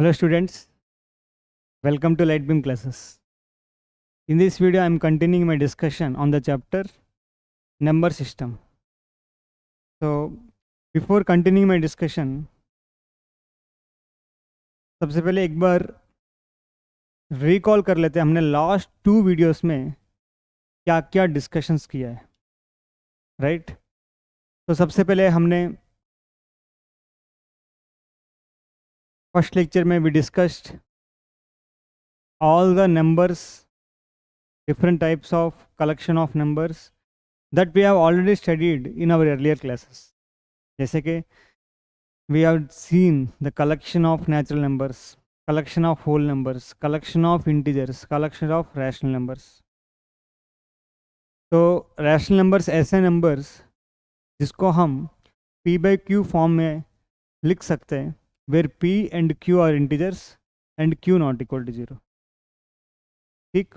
Hello students, welcome to Lightbeam classes. In this video I am continuing my discussion on the chapter number system. So before continuing my discussion, सबसे पहले एक बार recall कर लेते हैं हमने last 2 videos में क्या क्या डिस्कशंस किया है, राइट? तो सबसे पहले हमने फर्स्ट लेक्चर में we discussed all the numbers, different types of collection of numbers that we have already studied in our earlier classes. जैसे कि we have seen the collection of natural numbers, collection of whole numbers, collection of integers, collection of rational numbers. तो rational numbers ऐसे numbers जिसको हम p by q form में लिख सकते हैं, where p and q are integers and q not equal to 0. ठीक,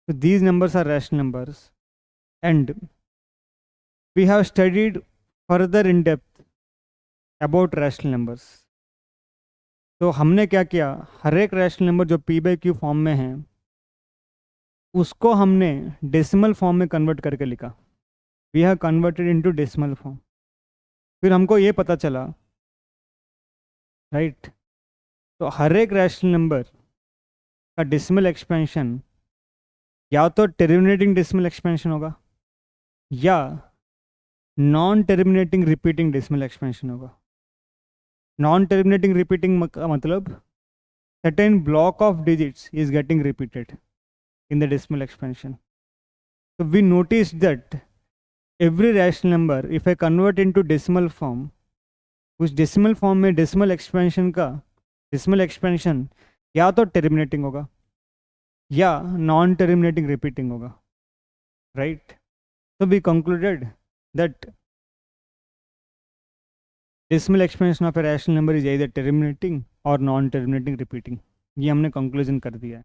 so these numbers are rational numbers and we have studied further in depth about rational numbers. तो हमने क्या किया, हर एक रैशनल नंबर जो p by q फॉर्म में है उसको हमने डेसिमल फॉर्म में कन्वर्ट करके लिखा. We have converted into decimal form. फिर हमको ये पता चला, राइट, तो हर एक रैशनल नंबर का डेसिमल एक्सपेंशन या तो टर्मिनेटिंग डेसिमल एक्सपेंशन होगा या non terminating repeating decimal expansion होगा. नॉन टर्मिनेटिंग रिपीटिंग का मतलब certain block of digits is getting repeated in the decimal expansion. So we noticed that every rational number, if I convert into decimal form, उस decimal form में decimal expansion का decimal expansion या तो terminating होगा या non terminating repeating होगा, right? So we concluded that decimal expansion of a rational number is either terminating और non terminating repeating. ये हमने कंक्लूजन कर दिया है.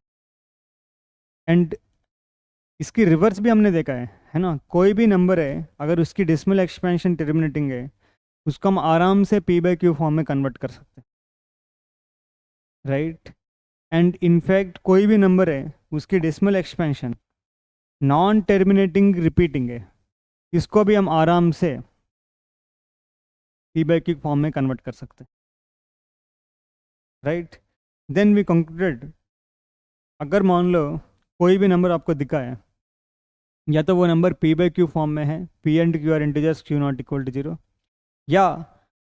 एंड इसकी रिवर्स भी हमने देखा है ना. कोई भी नंबर है अगर उसकी डेसिमल एक्सपेंशन टर्मिनेटिंग है उसको हम आराम से p by q फॉर्म में कन्वर्ट कर सकते हैं, राइट? एंड इनफैक्ट कोई भी नंबर है उसकी decimal expansion non terminating repeating है, इसको भी हम आराम से p by q फॉर्म में कन्वर्ट कर सकते हैं, राइट? देन वी कंक्लूडेड, अगर मान लो कोई भी नंबर आपको दिखा है या तो वो number p by q form में है, p and q are integers, q not equal to 0, या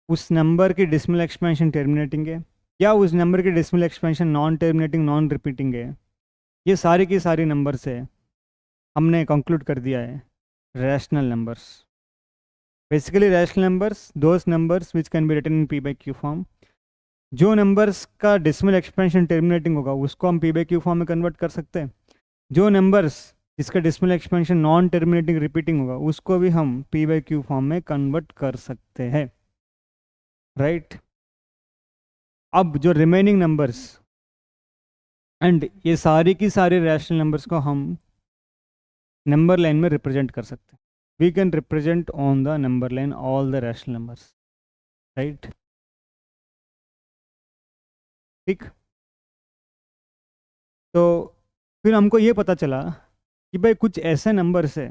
उस नंबर की डेसिमल एक्सपेंशन टर्मिनेटिंग है या उस नंबर की decimal expansion non terminating non repeating है, ये सारी की सारी नंबर से हमने कंक्लूड कर दिया है rational numbers. Basically rational numbers those numbers which can be written in p by q form. जो नंबर्स का डेसिमल एक्सपेंशन टर्मिनेटिंग होगा उसको हम p by q फॉर्म में कन्वर्ट कर सकते हैं. जो नंबर्स जिसका decimal expansion non terminating repeating होगा उसको भी हम p by q फॉर्म में कन्वर्ट कर सकते हैं, राइट? अब जो रिमेनिंग नंबर्स एंड ये सारी की सारी रैशनल नंबर्स को हम नंबर लाइन में रिप्रेजेंट कर सकते हैं. We can represent on the number line all the rational numbers, right? ठीक, तो फिर हमको ये पता चला कि भाई कुछ ऐसे नंबर्स है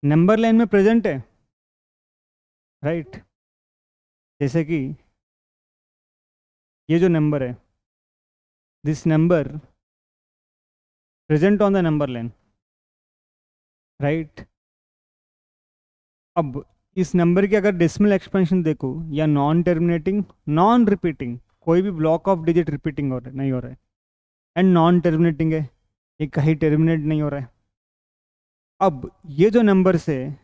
नंबर लाइन में प्रेजेंट है, राइट? जैसे कि ये जो नंबर है, this number present on the number line, right? अब इस नंबर की अगर डेसिमल एक्सपेंशन देखो या नॉन टर्मिनेटिंग नॉन रिपीटिंग, कोई भी ब्लॉक ऑफ डिजिट रिपीटिंग नहीं हो रहा है, एंड नॉन टर्मिनेटिंग है, ये कहीं टर्मिनेट नहीं हो रहा है. अब ये जो नंबर्स है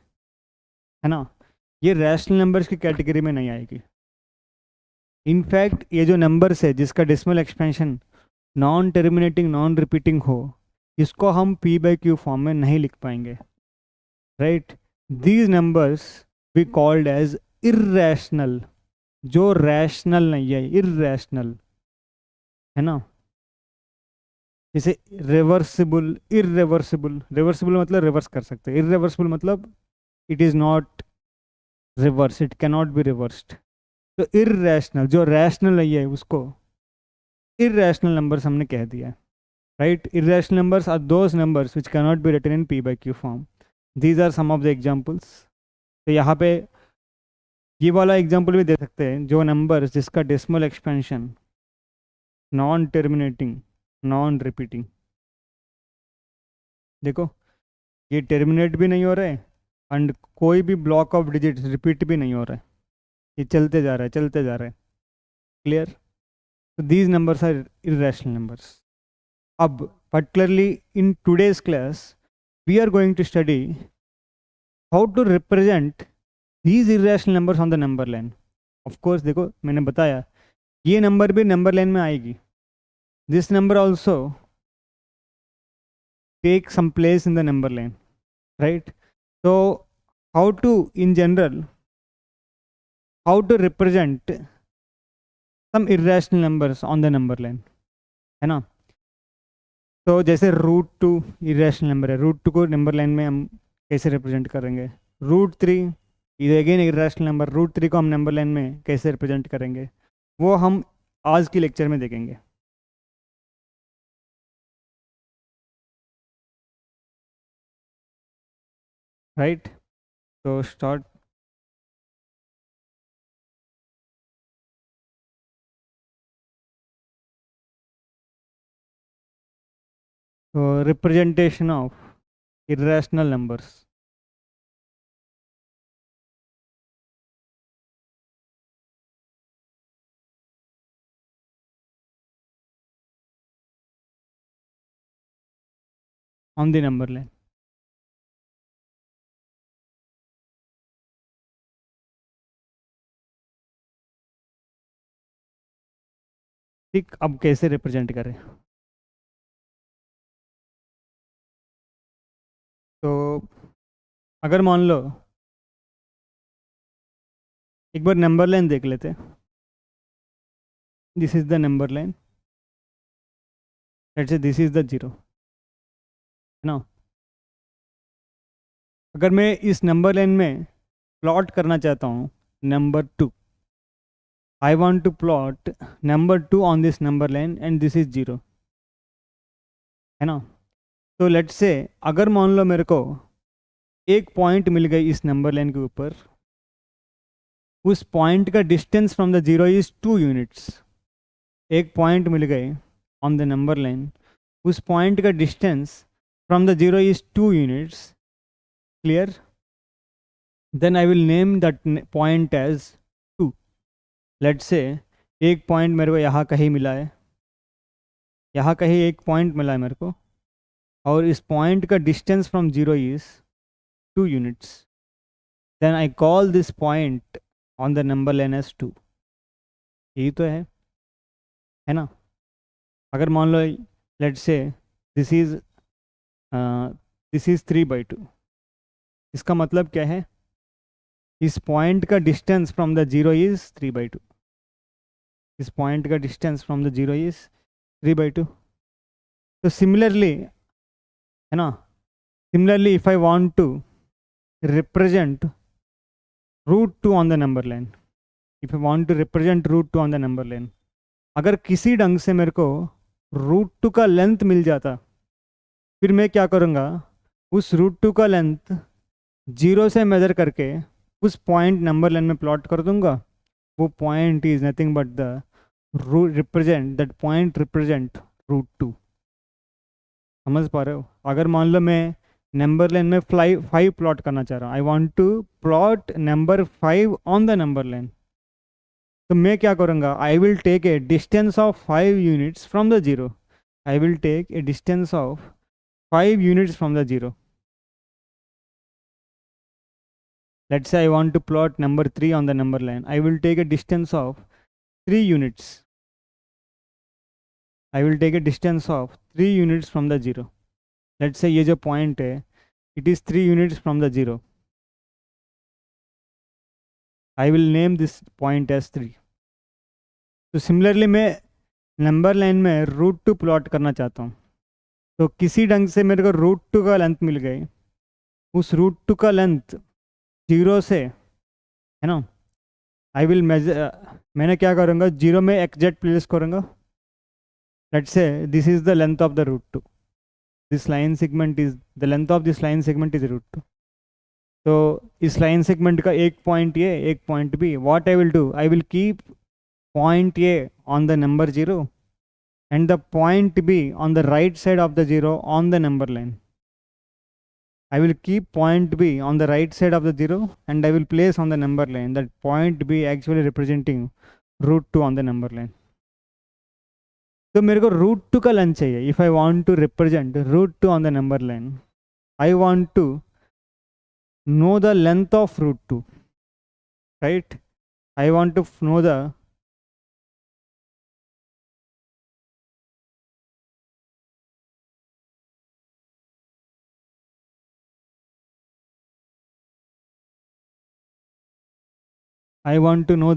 ना, ये रैशनल नंबर्स की कैटेगरी में नहीं आएगी. इनफैक्ट ये जो नंबर्स है जिसका decimal expansion non terminating non repeating हो, इसको हम p by q फॉर्म में नहीं लिख पाएंगे, right? These numbers we called as irrational. जो रैशनल नहीं है, इर्रेशनल है ना. जैसे रिवर्सिबल, इर्रिवर्सिबल. रिवर्सिबल मतलब रिवर्स कर सकते हैं, इर्रिवर्सिबल मतलब it is not reverse, it can not be reversed. तो इर्रेशनल जो रैशनल नहीं है उसको इरेशनल नंबर्स हमने कह दिया है, right. Irrational numbers are those numbers which can not be written in P by Q form. These are some of the examples. तो यहाँ पे ये वाला एग्जाम्पल भी दे सकते हैं, जो नंबर्स जिसका decimal expansion non terminating, non repeating. देखो, ये टर्मिनेट भी नहीं हो रहा है एंड कोई भी ब्लॉक ऑफ डिजिट्स रिपीट भी नहीं हो रहा है. ये चलते जा रहा है, चलते जा रहा है. क्लियर. तो these numbers are irrational numbers. अब particularly in today's class we are going to study how to represent these irrational numbers on the number line. Of course, देखो मैंने बताया ये नंबर भी नंबर लाइन में आएगी. This number also take some place in the number line, right? So how to, in general, how to represent some irrational numbers on the number line, है ना. तो जैसे √2 इरेशनल नंबर है, √2 को number line में हम कैसे रिप्रेजेंट करेंगे. √3 इधर अगेन इरेशनल नंबर, √3 को हम नंबर लाइन में कैसे रिप्रेजेंट करेंगे वो हम आज की लेक्चर में देखेंगे. राइट. तो स्टार्ट. तो representation of irrational numbers. On the number line. ठीक, अब कैसे रिप्रेजेंट करें. तो अगर मान लो एक बार नंबर लाइन देख लेते हैं. This is the number line, let's say this is the 0, है ना. अगर मैं इस नंबर लाइन में प्लॉट करना चाहता हूँ number 2, I want to plot number 2 on this number line and this is 0, है ना. तो लेट्स से अगर मान लो मेरे को एक पॉइंट मिल गई इस नंबर लाइन के ऊपर, उस पॉइंट का distance from the 0 is 2 units. एक पॉइंट मिल गए ऑन द नंबर लाइन, उस पॉइंट का distance from the 0 is 2 units. Clear. Then I will name that point as 2. Let's say एक पॉइंट मेरे को यहाँ कहीं मिला है, यहाँ कहीं एक पॉइंट मिला है मेरे को, और इस पॉइंट का distance from 0 is 2 units. Then I call this point on the number line as 2. यही तो है ना. अगर मान लो लेट्स से दिस इज 3/2. इसका मतलब क्या है, इस पॉइंट का डिस्टेंस फ्रॉम द 0 इज 3/2. इस पॉइंट का डिस्टेंस फ्रॉम द 0 इज 3/2. तो सिमिलरली, है ना, similarly if I want to represent √2 on the number line, if I want to represent √2 on the number line, अगर किसी ढंग से मेरे को √2 का लेंथ मिल जाता, फिर मैं क्या करूँगा, उस √2 का लेंथ 0 से मेजर करके उस पॉइंट नंबर लाइन में प्लॉट कर दूंगा. वो point is nothing but the represent, that point represent √2. समझ पा रहे हो. अगर मान लो मैं नंबर लाइन में 5 प्लॉट करना चाह रहा हूँ, I want to plot number 5 on the number line, तो मैं क्या करूँगा, I will take a distance of 5 units from the 0. I will take a distance of 5 units from the 0. Let's say I want to plot number 3 on the number line. I will take a distance of 3 units. I will take a distance of 3 units from the 0. Let's say ये जो point है, it is 3 units from the 0. I will name this point as 3. तो similarly मैं number line में √2 plot करना चाहता हूँ. तो किसी ढंग से मेरे को √2 का लेंथ मिल गई, उस √2 का लेंथ 0 से, है ना, आई विल मेजर, मैंने क्या करूँगा, 0 में एग्जैक्ट प्लेस करूँगा Let's say this is the length of the root 2. This line segment is the length of this line segment is root 2. तो इस लाइन सेगमेंट का एक पॉइंट ए एक point B. What I will do, I will keep point A on the number 0 and the point B on the right side of the 0 on the number line. I will keep point B on the right side of the 0 and I will place on the number line that point B actually representing root 2 on the number line. तो मेरे को root 2 का length चाहिए. If I want to represent root 2 on the number line, I want to know the length of root 2, right? I want to know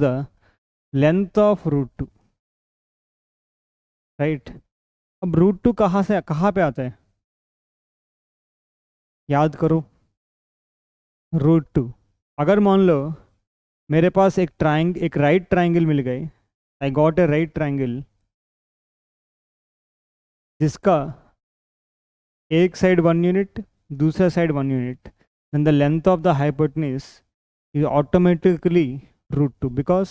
the length of root 2, right? अब root 2 कहाँ पे आता है, याद करो. Root 2, अगर मान लो मेरे पास एक राइट ट्राइंगल मिल गई. I got a right triangle जिसका एक साइड 1 यूनिट, दूसरा side 1 unit, then the length of the hypotenuse is automatically root 2. Because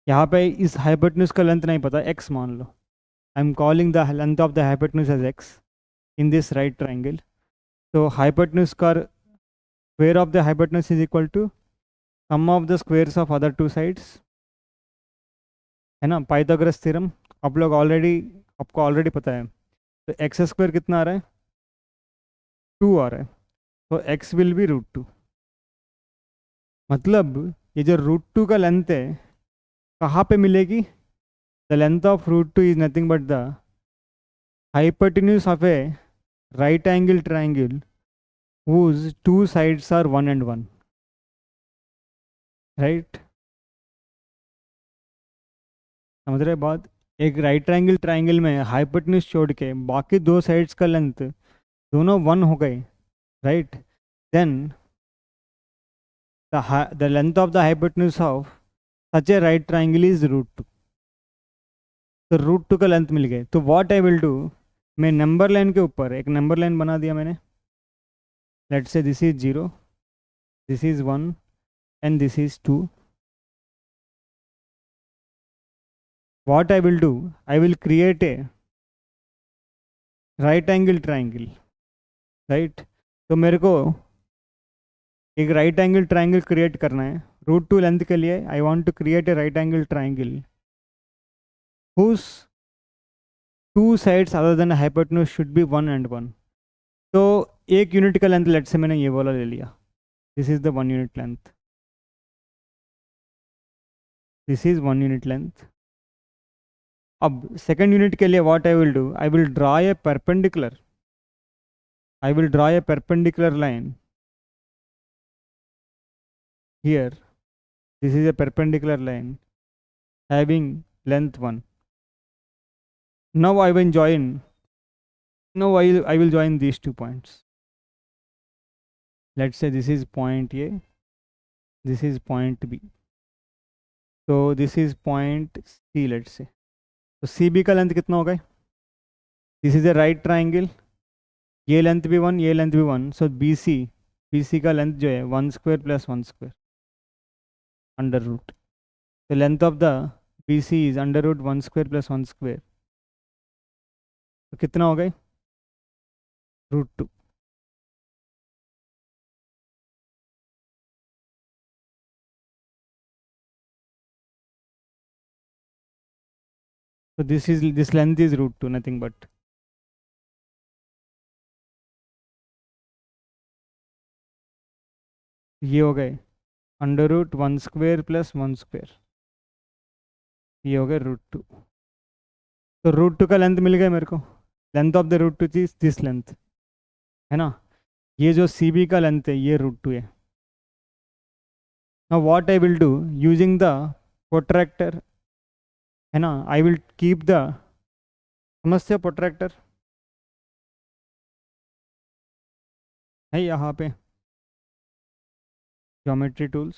यहाँ पे इस हाइपोटेन्यूज का लेंथ नहीं पता, x मान लो. I am calling the length of the hypotenuse as x in this right triangle. तो हाइपोटेन्यूज का square of the hypotenuse is equal to sum of the squares of other two sides, है ना. Pythagoras theorem आपको already पता है. तो X square कितना आ रहा है, 2 आ रहा है. तो x विल बी रूट 2. मतलब ये जो रूट 2 का लेंथ है कहाँ पे मिलेगी. The length of root 2 is nothing but the hypotenuse of a right angle triangle whose two sides are 1 and 1, right? समझ रहे बात. एक राइट ट्राइंगल ट्राइंगल में हाइपोटेन्यूज छोड़ के बाकी दो साइड्स का लेंथ दोनों 1 हो गए, right. Then the length of the hypotenuse of such a right triangle is root 2. तो रूट 2 का लेंथ मिल गए. तो व्हाट आई विल डू, मैं नंबर लाइन के ऊपर एक नंबर लाइन बना दिया मैंने. Let's say this is 0, this is 1 and this is 2. What I will do, I will create a right angle triangle, right? तो मेरे को एक राइट एंगल ट्राइंगल क्रिएट करना है. रूट 2 लेंथ के लिए I want to create a right angle triangle whose two sides other than hypotenuse should be 1 and 1. तो एक यूनिट का लेंथ लेट से मैंने ये वाला ले लिया. This is the 1 unit length, this is 1 unit length. अब सेकेंड यूनिट के लिए what I will do, I will draw a perpendicular line here. This is a perpendicular line having length 1. Now I will join these 2 points. Let's say this is point A, this is point B, so this is point C. let's say तो CB का length कितना होगा. This is a right triangle, ये length भी 1, ये length भी 1. सो BC का length जो है 1 square plus 1 square under root. The length of the BC is under root 1 square plus 1 square. तो कितना हो गए, root 2. So this length is root 2, nothing but. ये हो गए under root 1 square plus 1 square, ये हो गए रूट 2. तो रूट 2 का लेंथ मिल गया मेरे को. Length of the root 2 is this length, है ना. ये जो CB का लेंथ है ये रूट 2 है. Now what I will do using the protractor, है ना. आई विल कीप द, समझते हो प्रोट्रैक्टर है यहाँ पे, ज्योमेट्री टूल्स.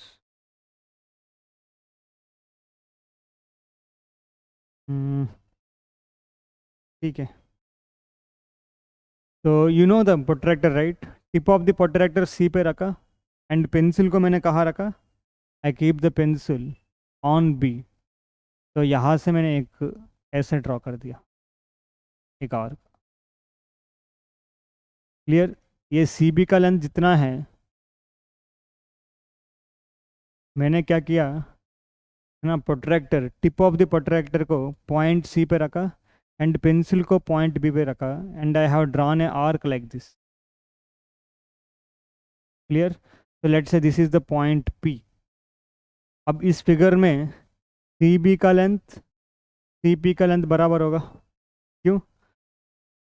ठीक है, तो you know the protractor right, tip of the protractor C पे रखा एंड पेंसिल को मैंने कहाँ रखा, I keep the pencil on B. तो यहाँ से मैंने एक ऐसे ड्रॉ कर दिया, एक और। क्लियर? ये सी बी का लेंथ जितना है, मैंने क्या किया है ना, protractor, tip of the protractor को पॉइंट सी पे रखा एंड पेंसिल को पॉइंट बी पे रखा and I have drawn a arc like this. Clear? तो let's say this is the point P. अब इस फिगर में सी बी का लेंथ सी पी का लेंथ बराबर होगा, क्यों?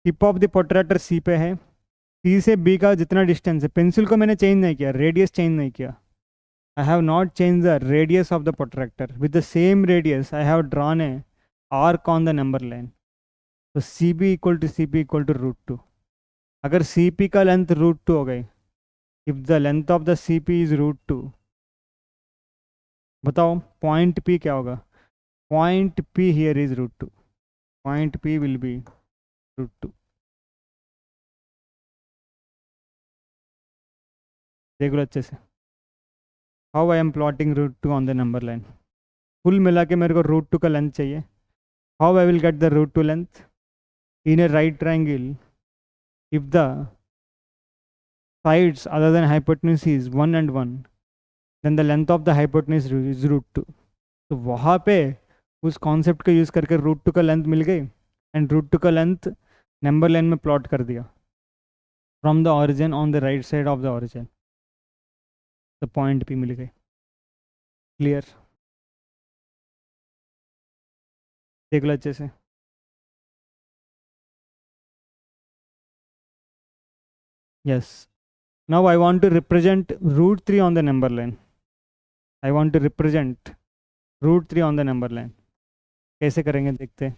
Tip of the protractor C पे है, सी से बी का जितना डिस्टेंस है, पेंसिल को मैंने चेंज नहीं किया, रेडियस चेंज नहीं किया, I have not changed the radius of the protractor. With the same radius, I have drawn a arc on the number line. So CB equal to CP equal to root 2. अगर CP का length root 2 हो गई, if the length of the CP is root 2, बताओ point P क्या होगा? Point P here is root 2. Point P will be root 2. देख लो अच्छे से, how I am plotting root 2 on the number line. कुल मिला के मेरे को root 2 का लेंथ चाहिए. How I will get the root 2 length? In a right triangle, if the sides other than hypotenuse is 1 and 1, then the length of the hypotenuse is root 2. तो वहाँ पे उस कॉन्सेप्ट को यूज़ करके root 2 का length मिल गई and root 2 का length number line में प्लॉट कर दिया from the origin on the right side of the origin, तो पॉइंट भी मिल गई। क्लियर? देख लो अच्छे से। Yes, now I want to represent root 3 on the number line. I want to represent root 3 on the number line. कैसे करेंगे देखते हैं।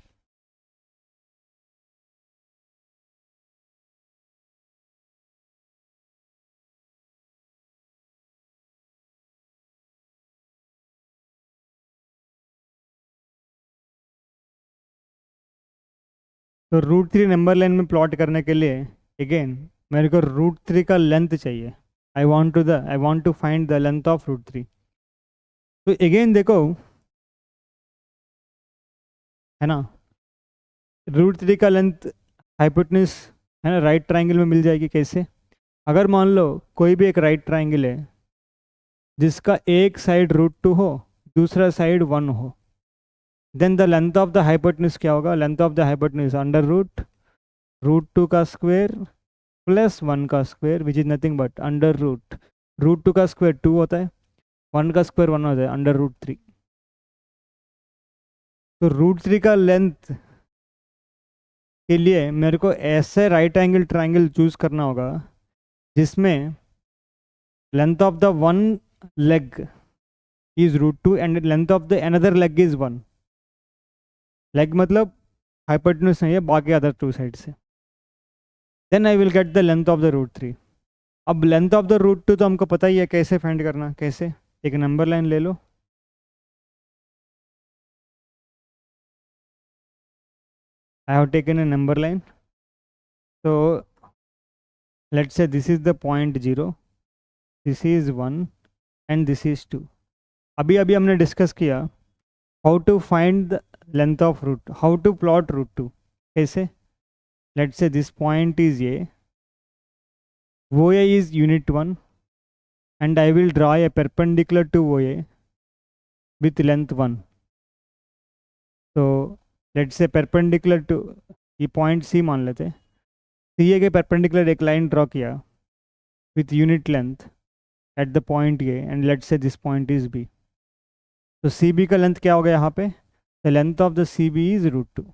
तो रूट 3 नंबर लाइन में प्लॉट करने के लिए अगेन मेरे को रूट 3 का लेंथ चाहिए। I want to find the length of root 3। तो अगेन देखो, है ना, रूट 3 का लेंथ हाइपोटेन्यूज है ना, राइट ट्राइंगल में मिल जाएगी। कैसे? अगर मान लो कोई भी एक राइट ट्राइंगल है जिसका एक साइड रूट 2 हो, दूसरा साइड 1 हो, then the length of the hypotenuse क्या होगा? Length of the hypotenuse under root 2 का स्क्वायर प्लस 1 का square, which is nothing but under root 2 का स्क्वायर 2 होता है, 1 का स्क्वायर 1 होता है, अंडर रूट 3। तो रूट 3 का लेंथ के लिए मेरे को ऐसे राइट एंगल ट्राइंगल चूज करना होगा जिसमें length of the one leg is root 2 and length of the another leg is 1। Leg मतलब हाइपोटेन्यूज नहीं है, बाकी अदर टू साइड से। Then I will get the length of the root 3। अब length of the root 2 तो हमको पता ही है कैसे फाइंड करना। कैसे? एक नंबर लाइन ले लो, I have taken a number line. So let's say this is the point 0, this is 1 and this is 2. अभी अभी हमने डिस्कस किया how to find the length of root, how to plot root 2। कैसे? Let's say this point is A, OA is unit 1 and I will draw a perpendicular to OA with length 1. So let's say perpendicular to ये point C मान लेते हैं, C के perpendicular एक line draw किया with unit length at the point A and let's say this point is B. तो C B का length क्या हो गया यहाँ पे? The length of the C B is root 2।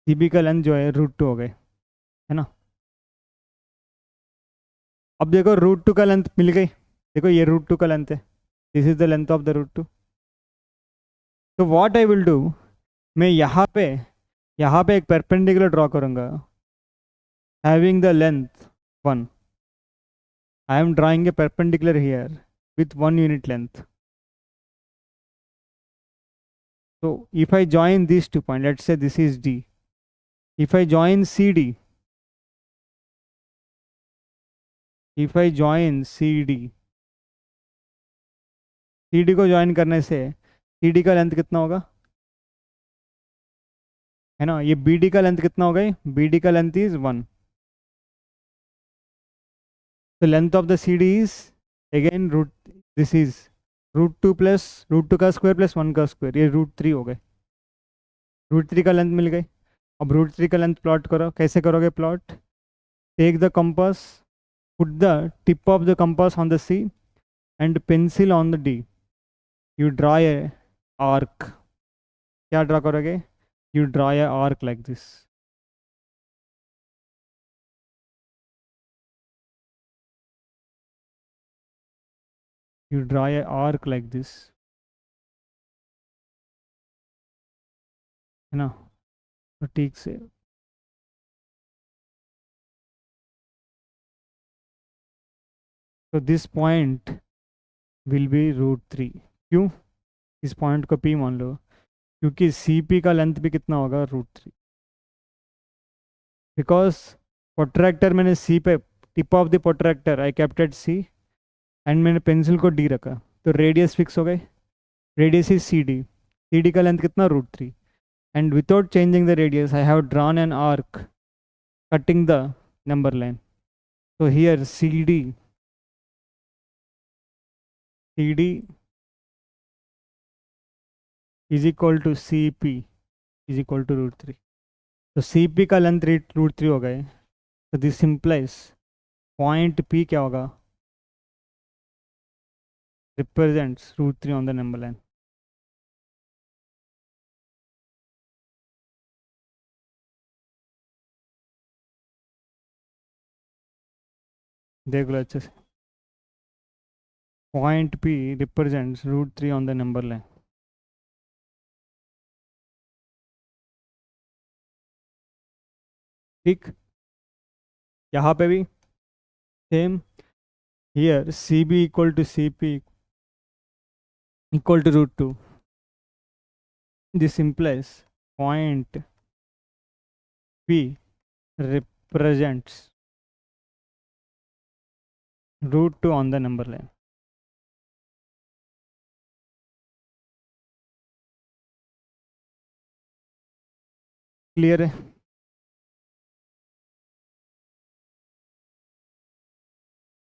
C B का लेंथ जो है रूट 2 हो गए, है ना। अब देखो रूट 2 का लेंथ मिल गई। देखो ये रूट 2 का लेंथ है, this is the length of the root 2। तो व्हाट आई विल डू, मैं यहाँ पे एक परपेंडिकुलर ड्रॉ करूँगा having the length 1। I am drawing a perpendicular here with 1 unit length. So if I join these 2 points, let's say this is D if I join CD, if I join CD, CD को join करने से CD का length कितना होगा, है ना, ये BD का लेंथ कितना होगा, BD का लेंथ इज 1, तो length of the CD is again root, this is √2 plus √2 का स्क्वायर प्लस 1 का स्क्वायर, ये √3 हो गए, √3 का लेंथ मिल गई। अब √3 का लेंथ प्लॉट करो, कैसे करोगे plot, take the compass, put the tip of the compass on the C and pencil on the D, you draw a arc, क्या ड्रा करोगे, you draw a arc like this, you draw a arc like this, है ना, तो ठीक से तो this point will be √3, क्यों, इस पॉइंट को P मान लो, क्योंकि CP का लेंथ भी कितना होगा √3, बिकॉज प्रोट्रैक्टर मैंने C पे, tip of the protractor I kept eight C and मैंने पेंसिल को D रखा, तो रेडियस फिक्स हो गए, रेडियस इज CD, CD का लेंथ कितना √3, and without changing the radius I have drawn an arc cutting the number line, so here CD is equal to CP is equal to √3, तो CP का length √3 हो गए, तो this implies point P क्या होगा, represents √3 on the number line, देख लो अच्छे से, point P represents √3 on the number line, ठीक, यहाँ पे भी same, here CB equal to CP equal to √2, this implies point P represents √2 on the number line, clear है,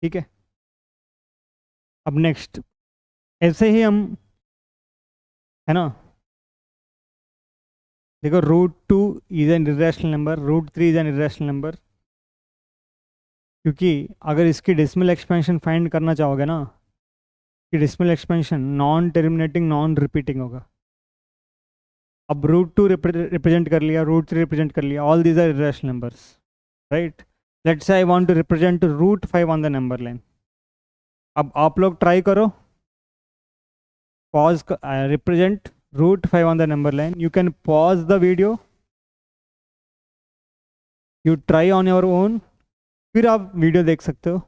ठीक है। अब नेक्स्ट ऐसे ही हम, है ना, देखो √2 is an irrational number, √3 is an irrational number, क्योंकि अगर इसकी डेसिमल एक्सपेंशन फाइंड करना चाहोगे ना, कि decimal expansion non terminating non repeating होगा, अब √2 रिप्रेजेंट कर लिया, √3 रिप्रेजेंट कर लिया, all these are irrational numbers, right, let's say I want to represent √5 on the number line, अब आप लोग ट्राई करो, pause represent √5 on the number line, you can pause the video, you try on your own, फिर आप video देख सकते हो,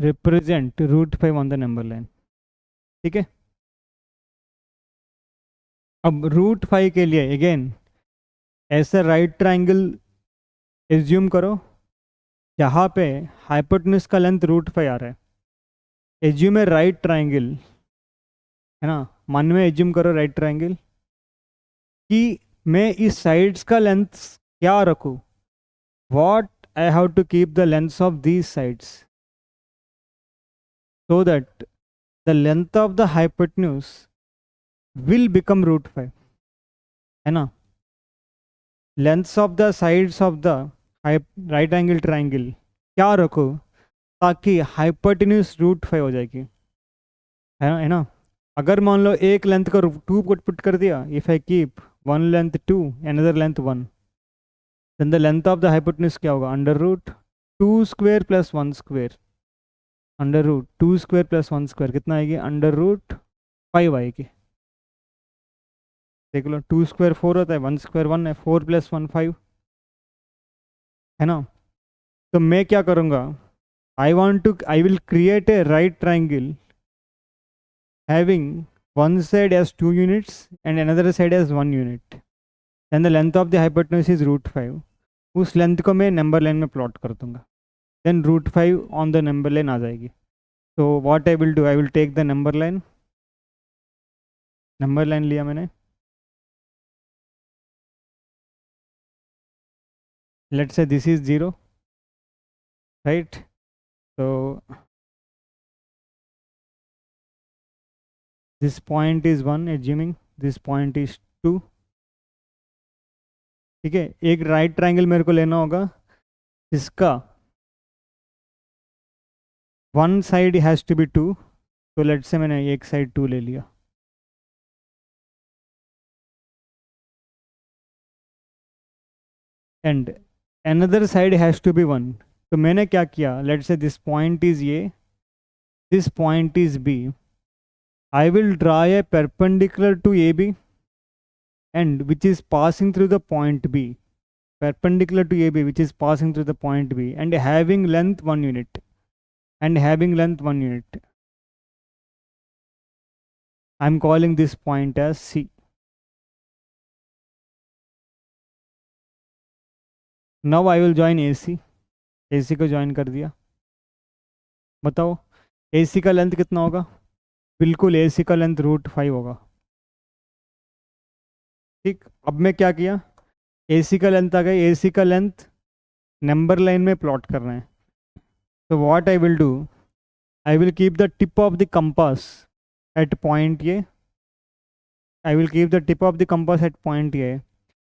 represent √5 on the number line, ठीक है। अब √5 के लिए अगेन ऐसा राइट ट्राइंगल एज्यूम करो जहाँ पे हाइपोटेन्यूज का लेंथ √5 आ रहा है, एज्यूम ए राइट ट्राइंगल, है ना, मन में एज्यूम करो राइट ट्राइंगल, कि मैं इस साइड्स का लेंथ क्या रखूँ, what I have to keep the lengths of these sides so that the length of the hypotenuse will become √5, है ना, lengths of the sides of the right angle triangle क्या रखो ताकि हाइपोटेन्यूज √5 हो जाएगी, है ना, अगर मान लो एक लेंथ का 2 को पुट कर दिया, if I keep one length 2 another length 1, then the length of the hypotenuse क्या होगा, √2 square plus 1 square, √2 square plus 1 square कितना आएगी, √5 आएगी, देख लो 2 स्क्वायर 4 होता है, 1 स्क्वायर 1 है, 4 + 1 5, है ना, तो मैं क्या करूँगा, I will create a right triangle having one side as 2 units and another side as 1 unit, and the length of the hypotenuse is root 5. उस लेंथ को मैं नंबर लाइन में प्लॉट कर दूंगा, then root 5 on the number line आ जाएगी. तो what I will do, I will take the number line लिया मैंने. Let's say this is 0, right. तो this point is 1, assuming this point is 2. ठीक है, एक राइट ट्राइंगल मेरे को लेना होगा, इसका one side has to be 2. तो लेट्स से मैंने एक साइड 2 ले लिया, and another side has to be 1. तो मैंने क्या किया, let's say this point is A, this point is B. I will draw a perpendicular to A B and which is passing through the point B, perpendicular to AB, which is passing through the point B and having length 1 unit, I'm calling this point as C. Now I will join AC. AC को join कर दिया. बताओ AC का length कितना होगा? बिल्कुल AC का length root 5 होगा. ठीक, अब मैं क्या किया, AC का लेंथ आ गया, AC का लेंथ नंबर लाइन में प्लॉट करना है. तो what I will do, I will keep the tip of the compass at point A, I will keep the tip of the compass at point A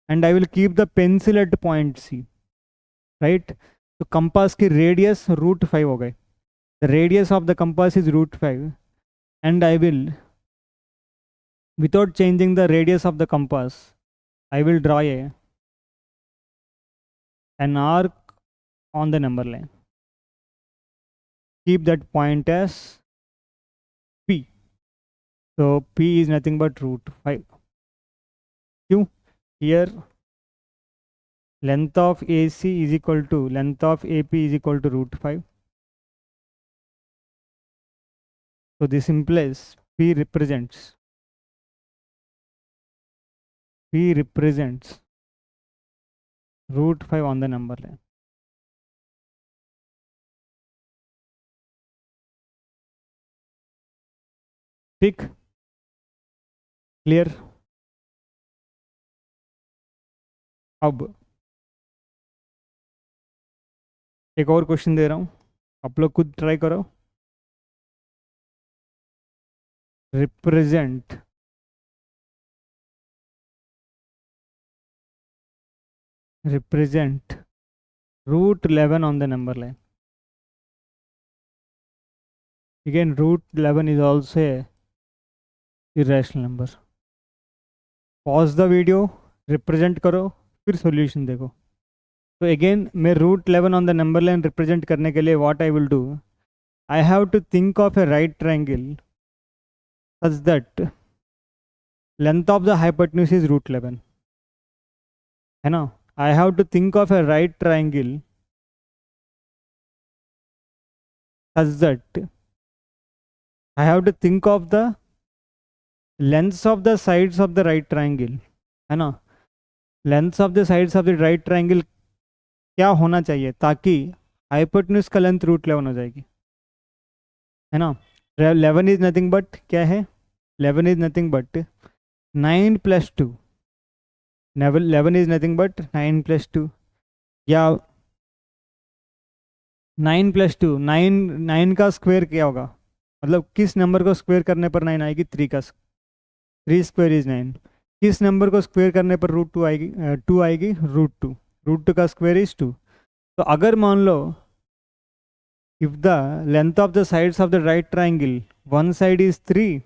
and I will keep the pencil at point C, right. तो compass की radius root 5 हो गए. The radius of the compass is root 5 and I will, without changing the radius of the compass, I will draw an arc on the number line. Keep that point as P. So P is nothing but root 5. Q, here length of AC is equal to length of AP is equal to root 5. So this implies P represents root 5 on the number line. ठीक, clear. अब एक और question दे रहा हूँ, आप लोग खुद try करो. Represent root 11 on the number line. Again, root 11 is also a irrational number. Pause the video, represent करो, फिर सॉल्यूशन देखो. तो अगेन मैं root 11 on the number line represent करने के लिए what I will do, I have to think of a right triangle such that length of the hypotenuse is root 11, है ना. I have to think of a right triangle such that I have to think of the lengths of the sides of the right triangle, है ना. lengths of the sides of the right triangle क्या होना चाहिए ताकि hypotenuse का length root 11 हो जाएगी, है ना. 11 इज नथिंग बट क्या है, 11 is nothing but 9 + 2. 11 is nothing but 9 + 2, या 9 + 2, 9 का स्क्वायर क्या होगा, मतलब किस नंबर को स्क्वायर करने पर 9 आएगी, 3 का 3 स्क्वायर इज 9. किस नंबर को स्क्वायर करने पर रूट 2 आएगी, 2 आएगी, रूट 2 का स्क्वायर इज 2. तो अगर मान लो if the length of the sides of the right triangle, one side is 3,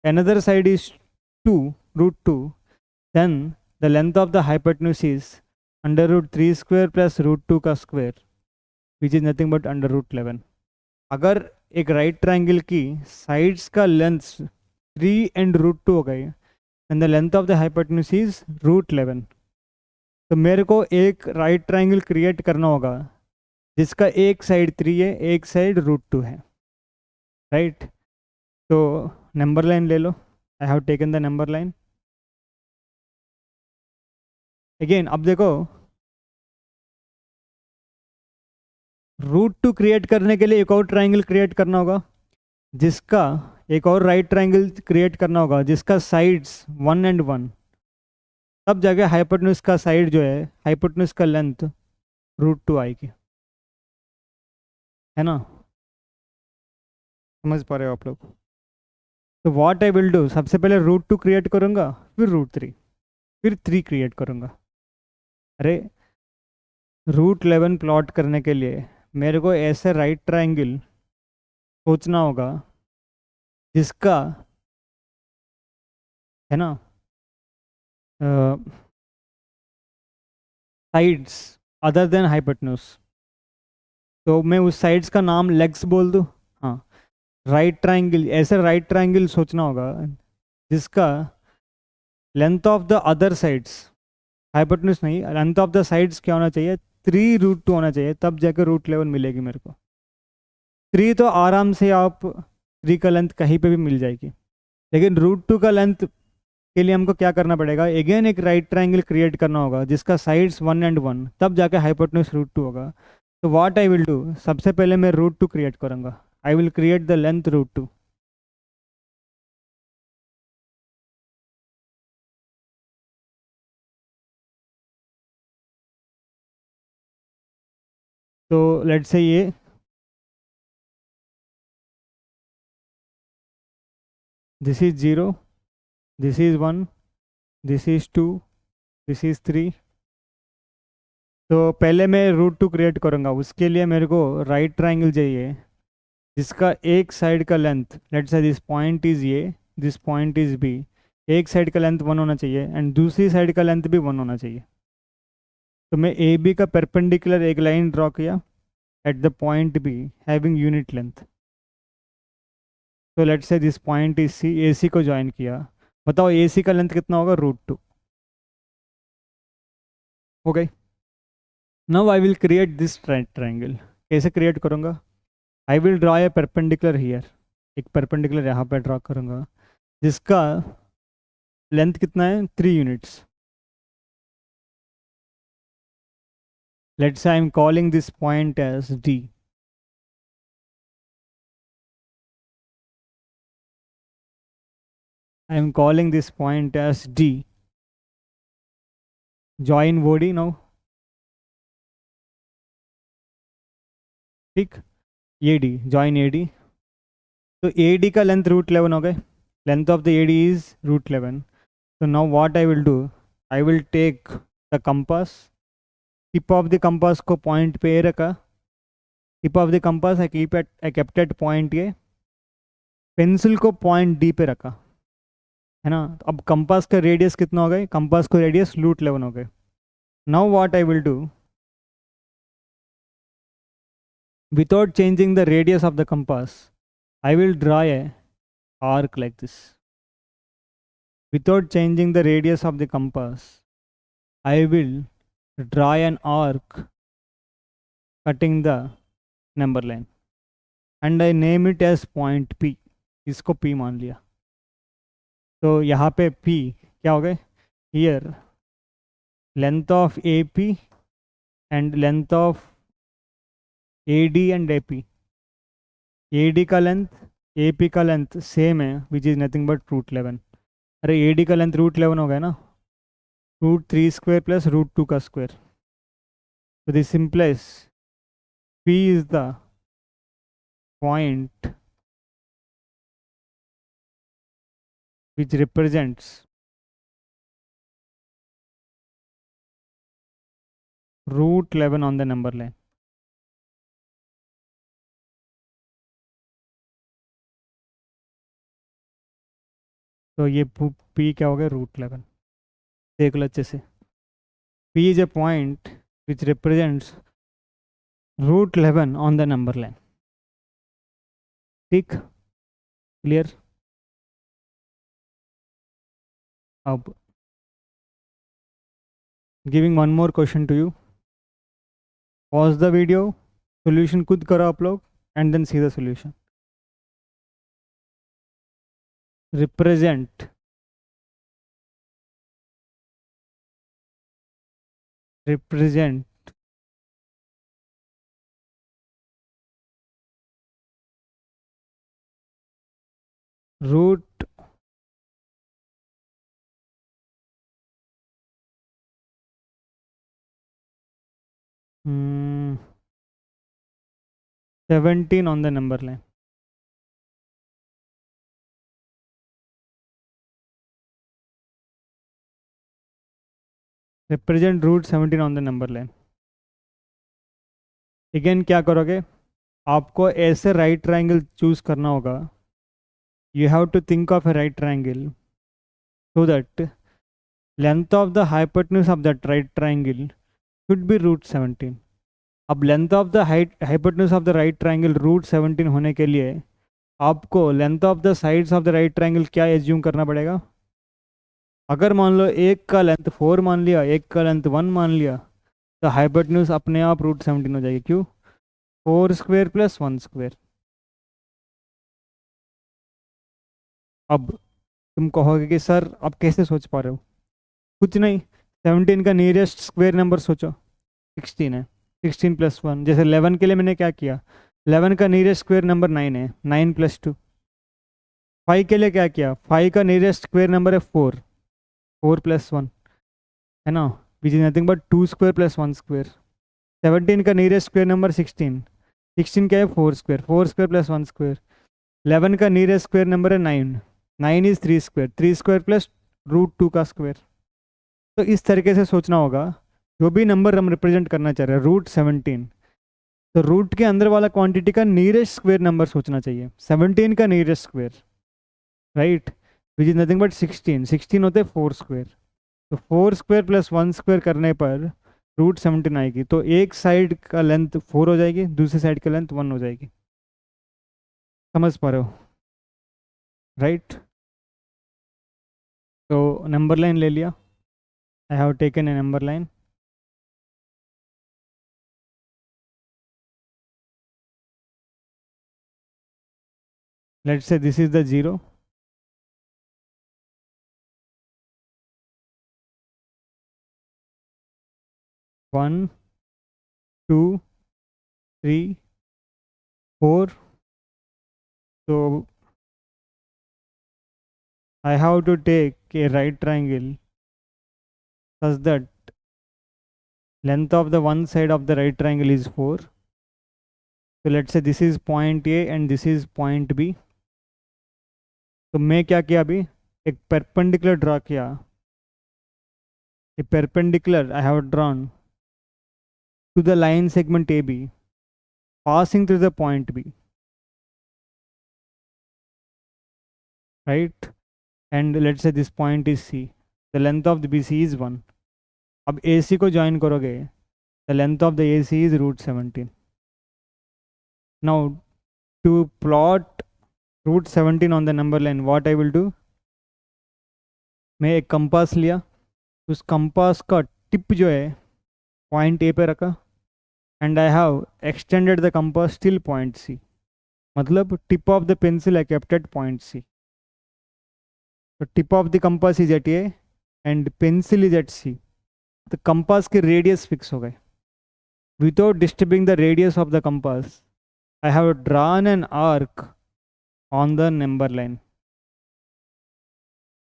another side is 2, root 2, then the length of the hypotenuse is under root 3 square plus root 2 का square, which is nothing but under root 11. अगर एक right triangle की sides का length 3 and root 2 हो गई and the length of the hypotenuse is root 11, तो मेरे को एक राइट ट्राइंगल क्रिएट करना होगा जिसका एक साइड 3 है, एक साइड √2 है, राइट। तो नंबर लाइन ले लो, I have taken the number line. Again अब देखो, √2 क्रिएट करने के लिए एक और ट्राइंगल क्रिएट करना होगा, जिसका एक और राइट ट्राइंगल क्रिएट करना होगा जिसका साइड्स 1 and 1, तब जाके हाइपोटेन्यूज का साइड जो है, हाइपोटेन्यूज का लेंथ √2 आएगी, है ना। समझ पा रहे हो आप लोग? तो व्हाट आई विल डू, सबसे पहले √2 क्रिएट करूंगा, फिर √3, फिर 3 क्रिएट करूंगा। अरे √11 प्लॉट करने के लिए मेरे को ऐसे राइट ट्राइंगल सोचना होगा जिसका, है ना, साइड्स अदर देन हाइपोटेन्यूज। तो मैं उस साइड्स का नाम लेग्स बोल दूँ। हाँ, राइट ट्राइंगल, ऐसे राइट ट्राइंगल सोचना होगा जिसका length of the other sides, hypotenuse नहीं, लेंथ ऑफ द साइड्स क्या होना चाहिए, 3√2 होना चाहिए, तब जाकर √11 मिलेगी मेरे को। 3 तो आराम से आप 3 का लेंथ कहीं पे भी मिल जाएगी, लेकिन √2 का लेंथ के लिए हमको क्या करना पड़ेगा, अगेन एक राइट ट्राइंगल क्रिएट करना होगा जिसका साइड्स 1 and 1, तब जाके हाइपोटेन्यूज √2 होगा। तो व्हाट आई विल डू, सबसे पहले मैं √2 क्रिएट करूंगा, I will create the length √2। तो लेट्स से ये this is 0, this is 1, this is 2, this is 3। तो पहले मैं √2 क्रिएट करूंगा, उसके लिए मेरे को राइट ट्राइंगल चाहिए जिसका एक साइड का length, let's say this point is A, this point is B, एक साइड का लेंथ 1 होना चाहिए एंड दूसरी साइड का लेंथ भी 1 होना चाहिए। तो मैं ए बी का परपेंडिकुलर एक लाइन ड्रॉ किया at the point B having unit length. तो let's say this point is C, A C को ज्वाइन किया। बताओ ए सी का लेंथ कितना होगा, √2। हो गई। Now I will create this triangle. कैसे क्रिएट करूँगा, I will draw a perpendicular here, एक परपेंडिकुलर यहाँ पे ड्रॉ करूँगा जिसका लेंथ कितना है, 3 units. Let's say I am calling this point as D. I am calling this point as D. Join OD now. ठीक, A D, join A D. तो A D का लेंथ √11 हो गए, length of the A D is √11। तो now what I will do, I will take the compass, tip of the compass को point पे रखा, tip of the compass I kept at point A, pencil को point D पे रखा, है ना। अब कंपास का रेडियस कितना हो गए, कंपास को रेडियस √11 हो गए। Now what I will do, without changing the radius of the compass, I will draw a arc like this. Without changing the radius of the compass, I will draw an arc cutting the number line and I name it as point P. इसको P मान लिया। तो यहाँ पे P क्या हो गए, here length of AP and length of AD and AP। AD का लेंथ, AP का लेंथ सेम है, विच इज़ नथिंग बट √11। अरे AD का लेंथ √11 हो गया ना, √3² प्लस √2 का स्क्वायर। तो this simplifies P is the point which represents √11 on the number line. तो ये P क्या हो गया, √11। देख लो अच्छे से, P is a point which represents √11 on the number line. ठीक, क्लियर। अब giving one more question to you, pause the video solution खुद करो आप लोग and then see the solution. Represent represent root 17 on the number line. Represent root 17 on the number line. Again क्या करोगे, आपको ऐसे राइट ट्रायंगल चूज करना होगा. You have to think of a right triangle so that length of the hypotenuse of that right triangle should be root 17. अब length of the hypotenuse of the right triangle root 17 होने के लिए आपको length of the sides of the right triangle क्या assume करना पड़ेगा. अगर मान लो एक का लेंथ 4 मान लिया, एक का लेंथ 1 मान लिया, तो हाइपोटेन्यूज अपने आप रूट 17 हो जाएगी. क्यों? 4 स्क्वेयर प्लस 1 स्क्वेयर. अब तुम कहोगे कि सर अब कैसे सोच पा रहे हो. कुछ नहीं, 17 का नियरेस्ट स्क्वेयर नंबर सोचो. 16 है, 16 प्लस 1. जैसे 11 के लिए मैंने क्या किया, 11 का नियरेस्ट स्क्वेयर नंबर 9 है, 9 प्लस 2. 5 के लिए क्या किया, 5 का नियरेस्ट स्क्वेयर नंबर है 4, 4 प्लस 1 है ना, विच is nothing but 2 square plus 1 square. 17 का नियरेस्ट स्क्वेयर नंबर 16, 16 क्या है 4 स्क्वेयर, 4 स्क्वेयर प्लस 1 स्क्वेयर. 11 का नियरेस्ट स्क्वेयर नंबर है 9, 9 is 3 square, 3 square plus root 2 का स्क्वेयर. तो इस तरीके से सोचना होगा. जो भी नंबर हम रिप्रेजेंट करना चाह रहे हैं रूट 17, तो रूट के अंदर वाला क्वांटिटी का नियरेस्ट स्क्वेयर नंबर सोचना चाहिए. 17 का nearest square, right, which is nothing but 16. 16 होते 4 स्क्वेयर. तो 4 स्क्वेयर प्लस 1 स्क्वेयर करने पर रूट 17 आएगी. तो एक साइड का लेंथ 4 हो जाएगी, दूसरी साइड का लेंथ 1 हो जाएगी. समझ पा रहे हो, राइट. तो नंबर लाइन ले लिया. I have taken a number line. Let's say this is the 0. 1, 2, 3, 4. So I have to take a right triangle such that length of the one side of the right triangle is 4. So let's say this is point A and this is point B. तो मैं क्या किया अभी, एक perpendicular draw किया. A perpendicular I have drawn to the line segment AB passing through the point B, right? And let's say this point is C. The length of the BC is 1. अब AC को join करोगे, the length of the AC is root 17. Now to plot root 17 on the number line, what I will do, मैं एक compass लिया, उस compass का tip जो है पॉइंट ए पे रखा, and I have extended the compass till point C. मतलब tip of the pencil I kept at point C. तो tip of the compass is at A and pencil is at C. तो compass के radius fix हो गए. Without disturbing the radius of the compass I have drawn an arc on the number line.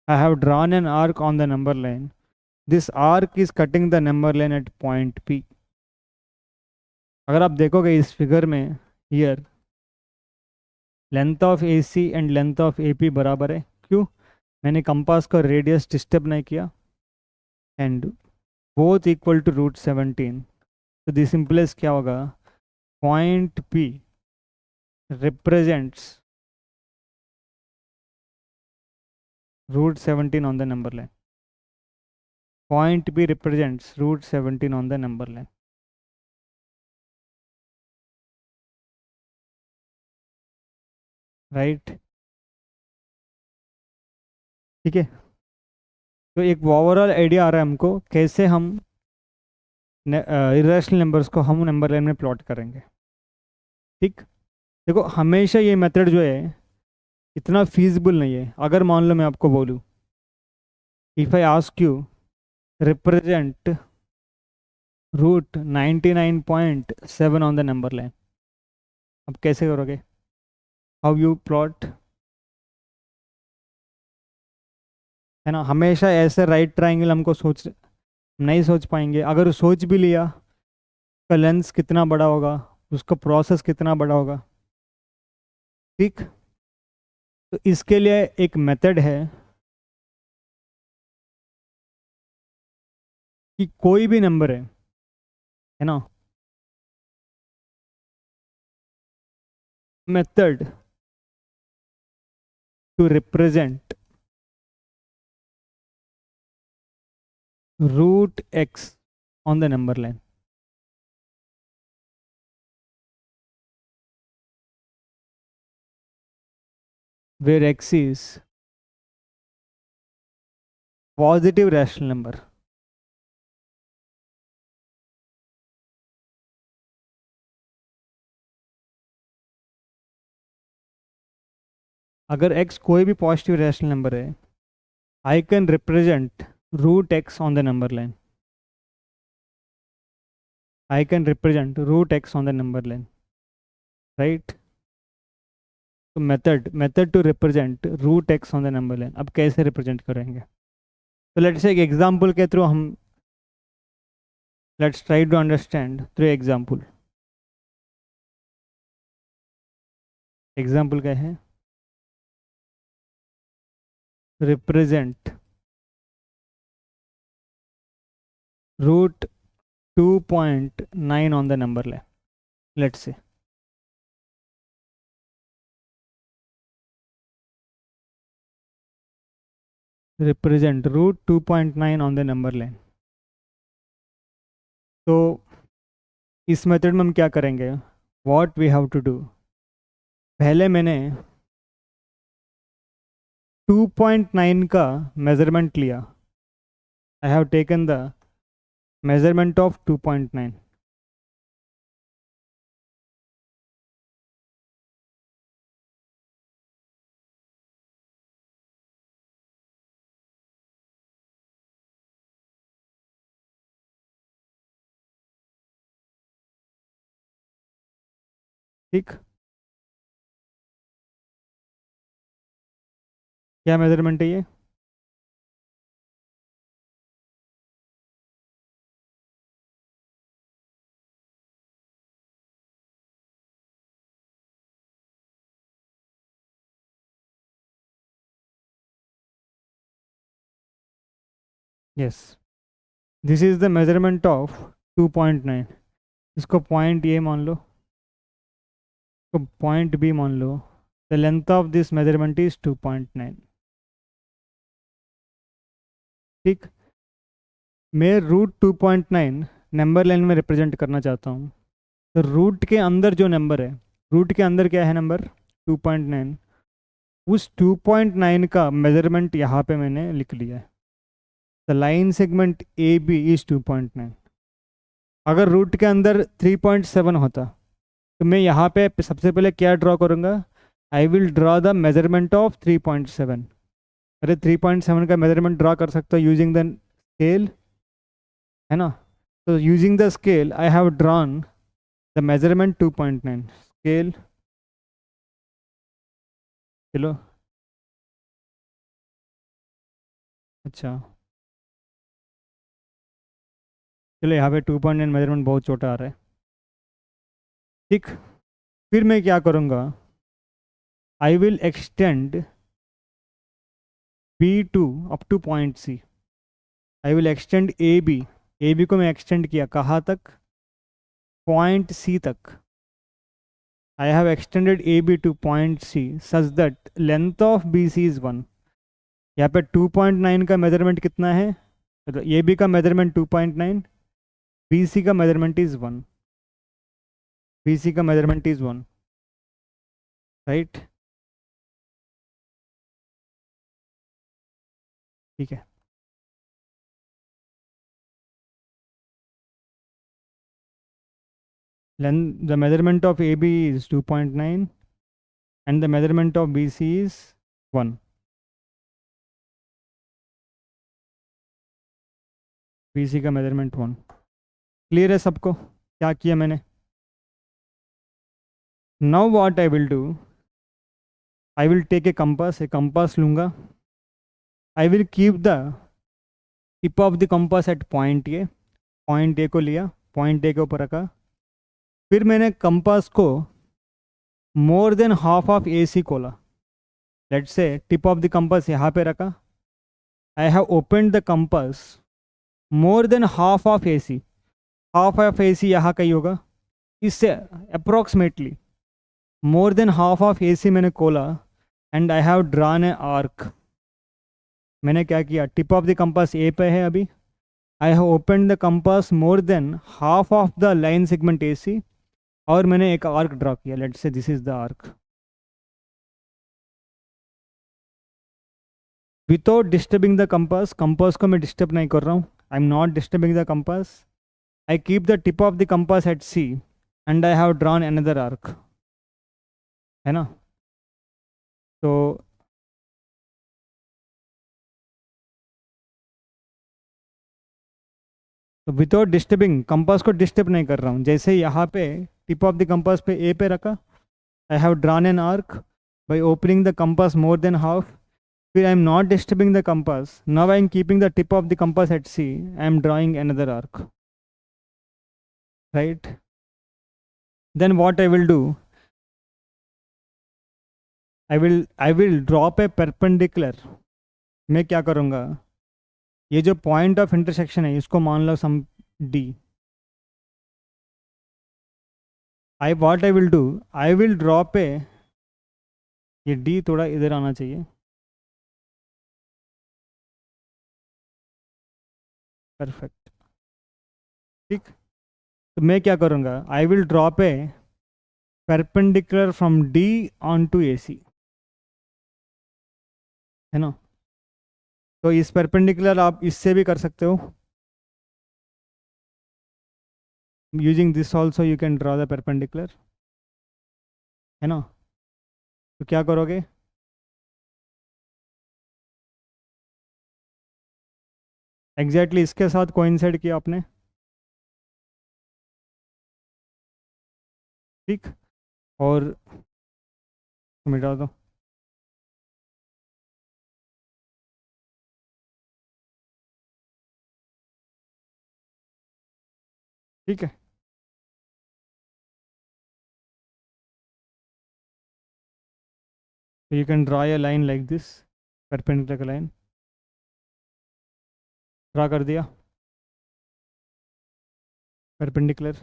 I have drawn an arc on the number line. This arc is cutting the number line at point P. अगर आप देखोगे इस figure में, here length of AC and length of AP बराबर है. क्यों? मैंने compass का रेडियस डिस्टर्ब नहीं किया, and both equal to root 17. तो दिस इंप्लाइज क्या होगा, point P represents root 17 on the number line. Point B represents root 17 on the number line. Right? ठीक है. तो एक ओवरऑल आइडिया आ रहा है हमको कैसे हम इरेशनल नंबर्स को हम नंबर लाइन में प्लॉट करेंगे. ठीक। देखो हमेशा ये मेथड जो है इतना फीजिबल नहीं है। अगर मान लो मैं आपको बोलूँ, if I ask you represent root 99.7 on the number line, अब कैसे करोगे? How you plot? है ना, हमेशा ऐसे राइट ट्रायंगल हमको सोच नहीं सोच पाएंगे। अगर सोच भी लिया, उसका लेंस कितना बड़ा होगा, उसका प्रोसेस कितना बड़ा होगा। ठीक। तो इसके लिए एक मेथड है कि कोई भी नंबर है ना, method to represent root x on the number line. Where x is positive rational number. अगर x कोई भी पॉजिटिव रैशनल नंबर है, I can represent root x on the number line. I can represent root x on the number line, right. तो method to represent root x on the number line, अब कैसे represent करेंगे? तो let's say एक example के through हम let's try to understand through example. Example क्या है? Represent root 2.9 on the number line, let's say. Represent root 2.9 on the number line. तो इस मेथड में हम क्या करेंगे? What we have to do, पहले मैंने 2.9 का मेजरमेंट लिया। I have taken the measurement of 2.9। ठीक। क्या मेजरमेंट है ये? Yes, this is the measurement of 2.9। इसको पॉइंट ए मान लो, इसको पॉइंट बी मान लो। The length of this measurement is 2.9। ठीक। मैं रूट 2.9 नंबर लाइन में रिप्रेजेंट करना चाहता हूँ। तो रूट के अंदर जो नंबर है, रूट के अंदर क्या है नंबर? 2.9। उस 2.9 का मेजरमेंट यहाँ पे मैंने लिख लिया है। The line segment A B is 2.9। अगर रूट के अंदर 3.7 होता तो मैं यहाँ पे सबसे पहले क्या ड्रॉ करूँगा? I will draw the measurement of 3.7। अरे 3.7 का मेजरमेंट ड्रॉ कर सकता हूँ यूजिंग द स्केल, है ना। तो using the scale I have drawn the measurement 2.9। Scale, चलो। अच्छा, चलो यहाँ पे 2.9 मेजरमेंट बहुत छोटा आ रहा है। ठीक। फिर मैं क्या करूँगा? I will extend B to up to point C. I will extend A B को मैं एक्सटेंड किया कहाँ तक? पॉइंट सी तक। I have extended A B to point C such that length of B C is 1। यहाँ पे 2.9 का measurement कितना है? तो ए बी का मेजरमेंट 2.9, बी सी का मेजरमेंट इज़ 1। बी सी का मेजरमेंट इज़ 1, राइट। ठीक है। length, the measurement of AB is 2.9 and the measurement of BC is 1. BC का measurement 1. क्लियर है सबको क्या किया मैंने? Now what I will do, I will take a compass लूँगा. I will keep the tip of the compass at point A. Point A को लिया, point A के ऊपर रखा. फिर मैंने कंपास को more than half of AC खोला. Let's say tip of the compass यहाँ पे रखा. I have opened the compass more than half of AC. Half of AC यहाँ कहीं होगा. इससे approximately more than half of AC मैंने खोला and I have drawn an arc. मैंने क्या किया? Tip of the compass A पे है अभी. I have opened the compass more than half of the line segment AC और मैंने एक arc draw किया. Let's say this is the arc. Without disturbing the compass, compass को मैं disturb नहीं कर रहा हूँ. I'm not disturbing the compass. I keep the tip of the compass at C and I have drawn another arc. है ना? तो without disturbing, compass को डिस्टर्ब नहीं कर रहा हूँ. जैसे यहाँ पे टिप ऑफ द कंपास पे ए पे रखा, I have drawn an arc by opening the compass more than half. फिर I am not disturbing the compass. Now I am keeping the tip of the compass at C. I am drawing another arc. Right? Then what I will do, I will drop a perpendicular. मैं क्या करूँगा, ये जो point of intersection है इसको मान लो some D. What I will do, I will drop a, ये डी थोड़ा इधर आना चाहिए. परफेक्ट. ठीक. तो मैं क्या करूँगा, I will drop a perpendicular from D on to A C. है ना? तो इस परपेंडिकुलर आप इससे भी कर सकते हो. Using this also you can draw the perpendicular. है ना? तो क्या करोगे, एग्जैक्टली इसके साथ कोइंसाइड किया आपने. ठीक. और मिटा दो. ठीक है. So you can draw a line like this, perpendicular line. Draw कर दिया perpendicular.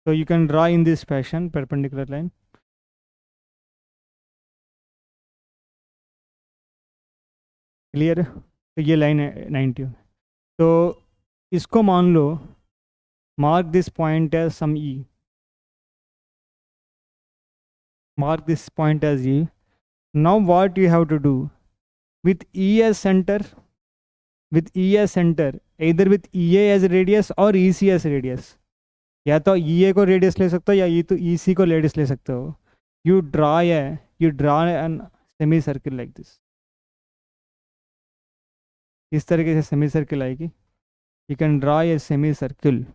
So you can draw in this fashion perpendicular line. Clear है? तो ये लाइन है 90. तो इसको मान लो, mark this point as some E. Mark this point as E. Now what you have to do, with E as center, either with EA as radius or EC as radius. या तो EA को radius ले सकते हो या तो EC को radius ले सकते हो. You draw an semi circle like this. इस तरीके से सेमी सर्किल आएगी. You can draw a semi circle.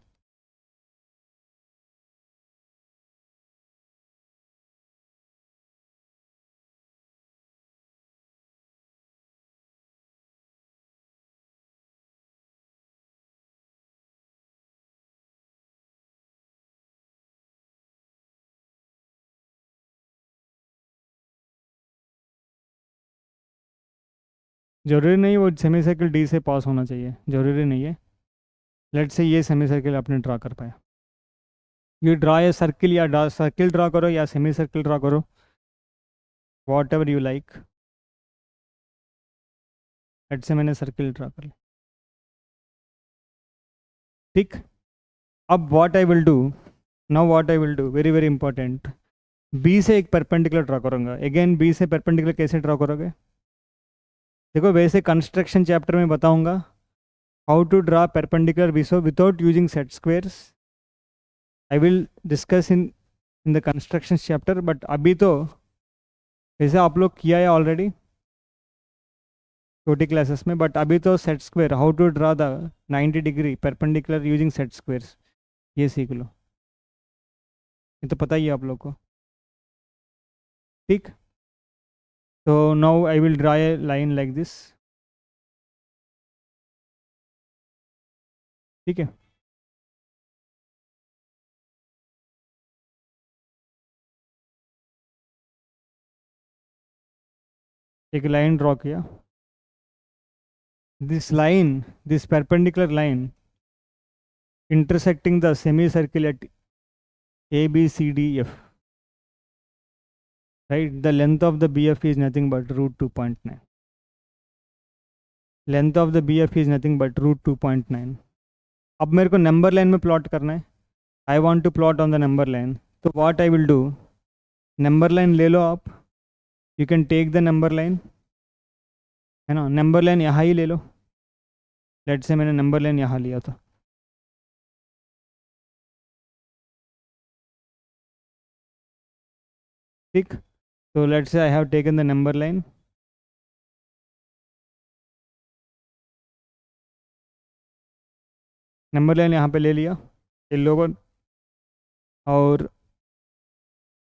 जरूरी नहीं वो सेमी सर्किल डी से पास होना चाहिए, जरूरी नहीं है. लेट्स से ये सेमी सर्किल आपने ड्रा कर पाया. यू ड्रा ए सर्किल, या सर्किल ड्रा करो या सेमी सर्किल ड्रा करो, whatever you like. Let's say मैंने सर्किल ड्रा कर लिया. ठीक. अब what I will do, now what I will do, very very important, B से एक परपेंडिकुलर ड्रा करूँगा. अगेन बी से परपेंडिकुलर कैसे ड्रा करोगे, देखो वैसे कंस्ट्रक्शन चैप्टर में बताऊंगा हाउ टू ड्रा परपेंडिकुलर विसो without using set squares. I will discuss in in the construction chapter, but अभी तो वैसे आप लोग किया है ऑलरेडी छोटी क्लासेस में, बट अभी तो set square, how to draw the 90 degree perpendicular using set squares, ये सीख लो, ये तो पता ही है आप लोग को। ठीक, तो now I will draw A line like this. ठीक है, एक लाइन ड्रॉ किया। This line, this perpendicular line intersecting the semicircle at A, B, C, D, F, right? The length of the BF is nothing but root 2.9. Length of the BF is nothing but root 2.9. अब मेरे को number line में plot करना है। I want to plot on the number line, तो what I will do, number line ले लो आप, you can take the number line, है ना, नंबर लाइन यहाँ ही ले लो। लेट से मैंने नंबर लाइन यहाँ लिया था, ठीक, तो लेट से आई have taken the number line, number line यहाँ पे ले लिया इन लोगों, और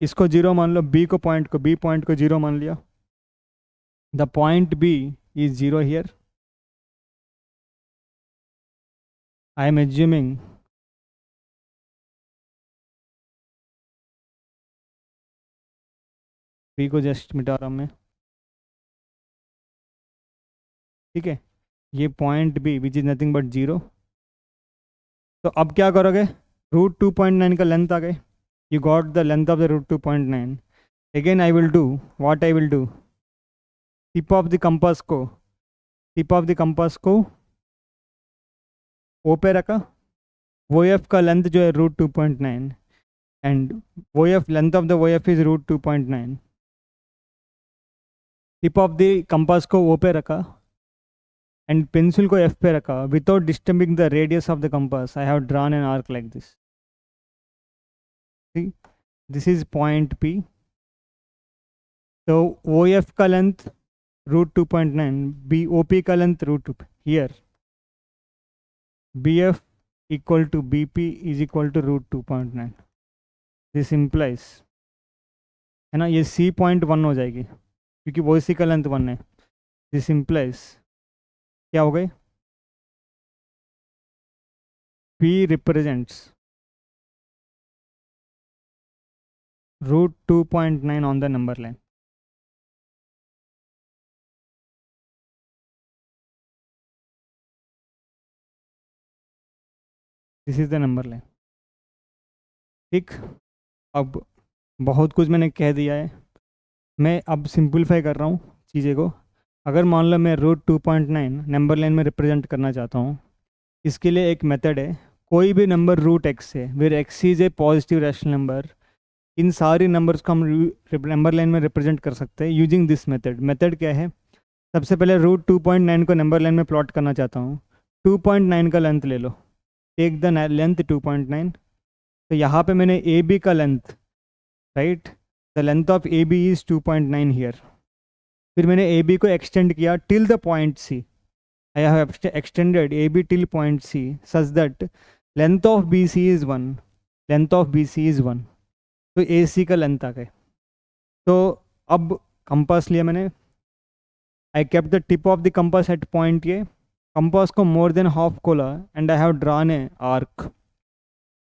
इसको जीरो मान लो, बी पॉइंट को जीरो मान लिया, the point B is zero here, I am assuming B को जस्ट मिटा रहा हूँ मैं, ठीक है, ये point B which is nothing but zero. तो अब क्या करोगे, रूट 2.9 का लेंथ आ गए, you got the length of the root 2.9। Again I will do what I will do, tip of the compass को, टिप ऑफ द कंपास को O पे रखा, वो एफ का लेंथ जो है रूट 2.9 एंड वो एफ, लेंथ ऑफ द वो F is root 2.9, tip of the compass को ओ पे रखा एंड पेंसिल को एफ पे रखा, without disturbing the radius of the compass I have drawn an arc like this. This is point P, तो O F का length root 2.9, B O P का length root 2, here B F equal to B P is equal to root 2.9। This implies, है ना, ये C point 1 हो जाएगी क्योंकि वो इसी का लेंथ 1 है। दिस इम्प्लाइज क्या हो गए, P represents root 2.9 on the number line. This is the number line. ठीक, अब बहुत कुछ मैंने कह दिया है, मैं अब सिंपलीफाई कर रहा हूँ चीज़ें को। अगर मान लो मैं रूट 2.9 नंबर लाइन में रिप्रेजेंट करना चाहता हूँ, इसके लिए एक मेथड है, कोई भी नंबर रूट एक्स है where X is a positive rational number, इन सारी नंबर्स को हम नंबर लाइन में रिप्रेजेंट कर सकते हैं यूजिंग दिस मेथड। मेथड क्या है, सबसे पहले रूट 2.9 को नंबर लाइन में प्लॉट करना चाहता हूँ, 2.9 का लेंथ ले लो, टेक द लेंथ 2.9, तो यहाँ पे मैंने ए बी का length, right, the length of A B is 2.9 here, फिर मैंने ए बी को एक्सटेंड किया till the point C, I have extended A B till point C such that length of B C is 1, length of B C is 1, तो ए C का length आ गए। तो अब कंपास लिया मैंने, I kept the tip of the compass at point A, compass को more than half खोला and I have drawn a arc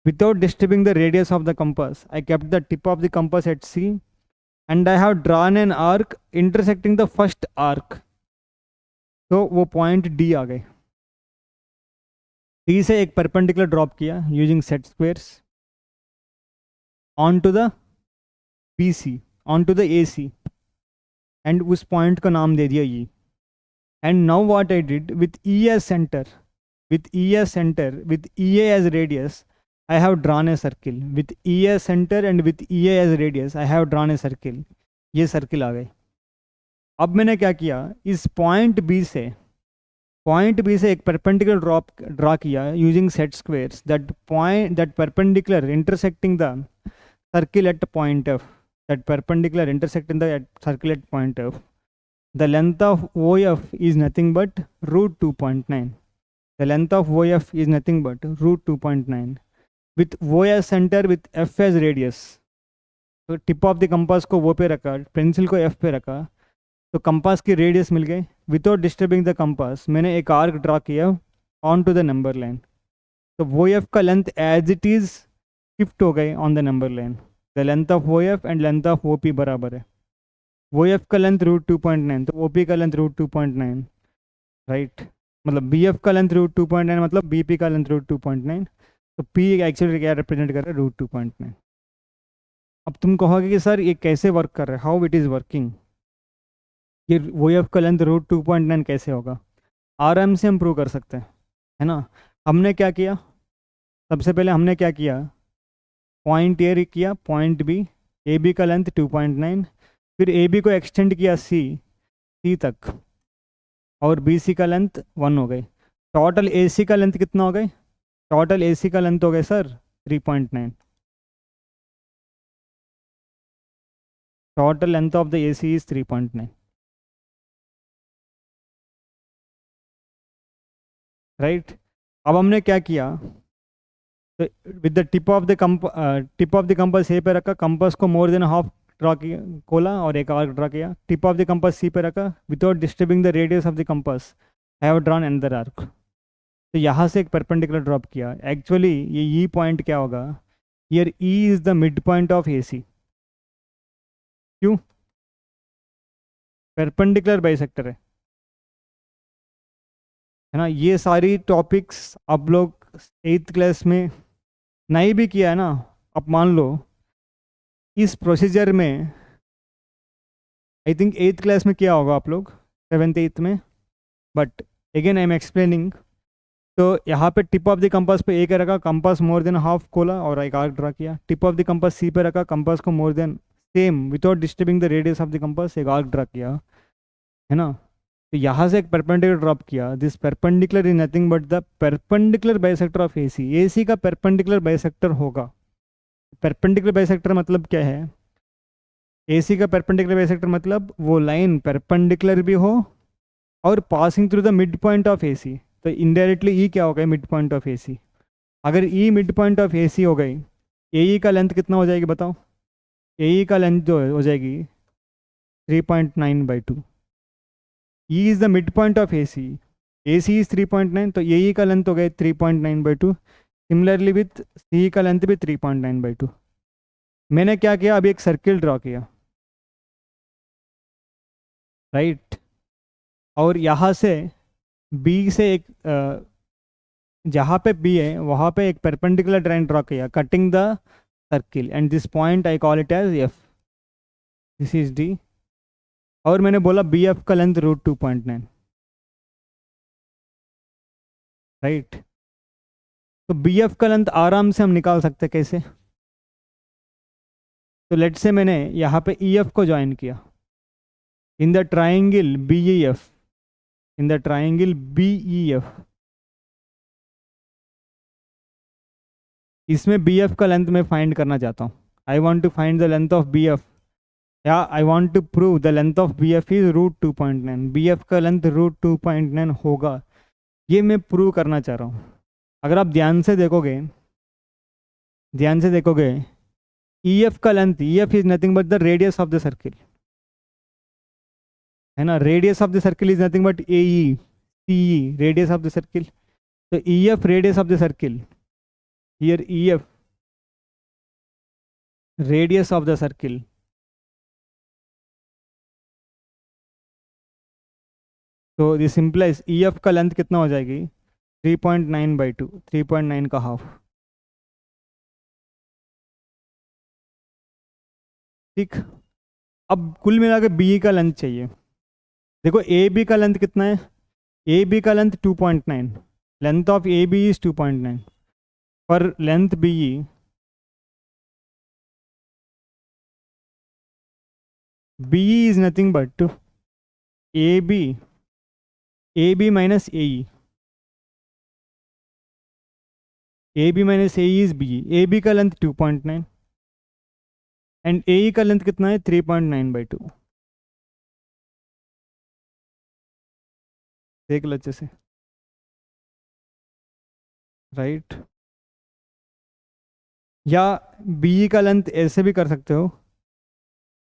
without disturbing the radius of the compass. I kept the tip of the compass at C and I have drawn an arc intersecting the first arc. तो वो point D आ गए, D से एक perpendicular drop किया using set squares on to the BC, on to the AC, and उस point का नाम दे दिया E। And now what I did with E as center, with E as center, with EA as radius, I have drawn a circle with E as center and with EA as radius. I have drawn a circle. ये circle आ गए। अब मैंने क्या किया, इस point B से एक perpendicular draw किया using set squares, that point, that perpendicular intersecting the circle at point F, that perpendicular intersect in the circle at point F, the length of OF is nothing but root 2.9. The length of OF is nothing but root 2.9 with O as center with F as radius. तो tip of the compass को वो पे रखा, pencil को F पे रखा, तो compass की रेडियस मिल गई. विदाउट डिस्टर्बिंग द कंपास मैंने एक आर्क ड्रा किया on to the number line. तो वो एफ का length as it is shift हो गई on the number line. The length of वो F and length of O P बराबर है. वो एफ का लेंथ रूट 2.9, तो ओ पी का लेंथ रूट 2.9, राइट. मतलब बी एफ का लेंथ रूट 2.9 मतलब बी पी का लेंथ रूट 2.9. तो पी एक्चुअली क्या रिप्रेजेंट कर रहा है, रूट 2.9. अब तुम कहोगे कि सर ये कैसे वर्क कर रहा है, हाउ इट इज़ वर्किंग, ये वो एफ का लेंथ रूट 2.9 कैसे होगा. आराम से हम प्रूव कर सकते हैं, है ना. हमने क्या किया, सबसे पहले हमने क्या किया, पॉइंट ए किया, पॉइंट बी, ए बी का लेंथ 2.9, फिर ए बी को एक्सटेंड किया सी तक, और बी सी का लेंथ 1 हो गई. टोटल ए सी का लेंथ कितना हो गई, टोटल ए सी का लेंथ हो गए sir 3.9. Total length of the A C is 3.9, right. अब हमने क्या किया, with the tip of the compass A पे रखा, कंपास को मोर देन हाफ ड्रा किया, खोला और एक आर्क ड्रा किया. Tip of the compass C पे रखा, without disturbing the radius of the compass I have drawn another arc. तो यहाँ से एक परपेंडिकुलर ड्रॉप किया. एक्चुअली ये ई पॉइंट क्या होगा, here E is the mid point of A C. क्यों, परपेंडिकुलर बाइसेक्टर है ना. ये सारी टॉपिक्स आप लोग 8th क्लास में नहीं भी किया है ना. अब मान लो इस प्रोसीजर में आई थिंक 8th क्लास में किया होगा आप लोग, 7th 8th में, but again I am explaining. तो यहाँ पे टिप ऑफ द कंपास पे ए का रखा, कंपास मोर देन हाफ खोला और एक आर्क ड्रा किया. Tip of the compass C पे रखा, कंपास को more than same without disturbing the radius of the compass एक आर्क ड्रा किया, है ना. तो यहाँ से एक परपेंडिकुलर ड्रॉप किया. This perpendicular is nothing but the perpendicular bisector of A C. A C का परपेंडिकुलर बाइसेक्टर होगा. परपेंडिकुलर बाइसेक्टर मतलब क्या है, ए सी का परपेंडिकुलर बाइसेक्टर मतलब वो लाइन परपेंडिकुलर भी हो और passing through the mid point of A C. तो इनडायरेक्टली ई क्या हो गया, mid point of A C. अगर E mid point of A C हो गई, ए ई का लेंथ कितना हो जाएगी बताओ. ए ई का लेंथ जो हो जाएगी 3.9/2. E is the midpoint of AC. AC is 3.9, तो AE का लेंथ हो गए 3.9/2. सिमिलरली विथ CE का लेंथ भी 3.9/2. मैंने क्या किया, अभी एक सर्किल ड्रॉ किया, राइट. और यहाँ से B से एक जहाँ पे B है वहाँ पे एक परपेंडिकुलर लाइन ड्रॉ किया, cutting the circle, and this point I call it as F. This is D. और मैंने बोला बी एफ का लेंथ रूट 2.9, राइट. तो बी एफ का लेंथ आराम से हम निकाल सकते, कैसे. तो लेट से मैंने यहाँ पे ई एफ को ज्वाइन किया in the triangle B E F, in the triangle B E F. इसमें बी एफ का लेंथ मैं फाइंड करना चाहता हूँ. I want to find the length of B F, या I want to prove the length of B F is root 2.9. B F का length root 2.9 होगा, ये मैं प्रूव करना चाह रहा हूँ. अगर आप ध्यान से देखोगे ई एफ का length, E F is nothing but the radius of the circle, है ना. Radius of the circle is nothing but A E C E, radius of the circle. तो E F radius of the circle, here E F radius of the circle. तो this simplifies E F का length कितना हो जाएगी 3.9/2, 3.9 का half, ठीक. अब कुल मिला के बी का लेंथ चाहिए. देखो ए बी का लेंथ कितना है, ए बी का length 2.9, length of A B is 2.9, पर length B is nothing but A B minus A E. A B minus A E is B. A B का length 2.9, and A का length कितना है 3.9/2। देख लो अच्छे से, राइट। या बी का लेंथ ऐसे भी कर सकते हो,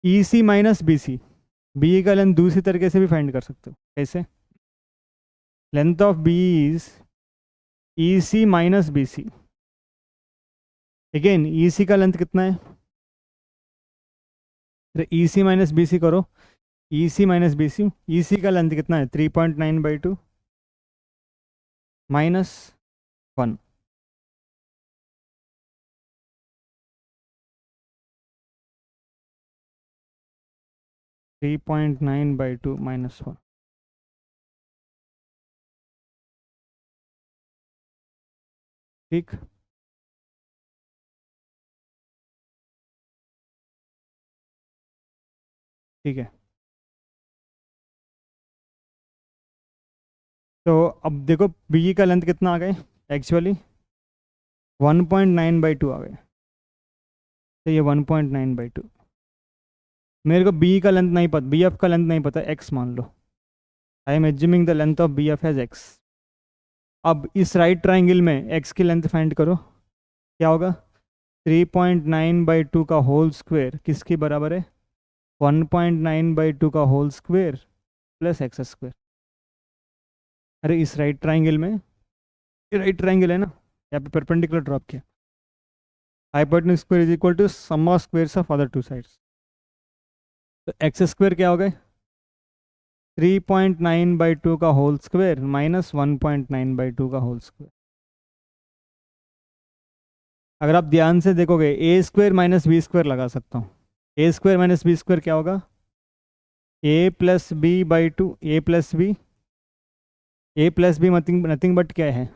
E C minus B C. B का लेंथ दूसरी तरीके से भी फाइंड कर सकते हो। कैसे? Length of B is E C minus B C. Again E C का लेंथ कितना है? ई सी माइनस बी सी करो, ई सी माइनस बी सी। ई सी का लेंथ कितना है 3.9/2 माइनस 1। 3.9/2 माइनस 1। ठीक। ठीक है, तो अब देखो बी का लेंथ कितना आ गए, एक्चुअली 1.9/2 आ गए। तो ये 1.9/2। मेरे को बी का लेंथ नहीं पता, बी एफ का लेंथ नहीं पता, एक्स मान लो। I am assuming the length of B F as X. अब इस राइट ट्राइंगल में एक्स की लेंथ फाइंड करो, क्या होगा? 3.9/2 का होल स्क्वायर किसके बराबर है? 1.9/2 का whole square plus X square. अरे इस राइट ट्राइंगल में, ये राइट ट्राइंगल है ना, यहाँ पे परपेंडिकुलर ड्रॉप किया। Hypotenuse square is equal to sum of squares of other two sides. तो एक्स स्क्वायर क्या हो गए? 3.9/2 का होल स्क्वायर माइनस 1.9/2 का होल स्क्वायर। अगर आप ध्यान से देखोगे A square minus B square लगा सकता हूँ। A square minus B square क्या होगा? a+b/2। a+b नथिंग बट क्या है?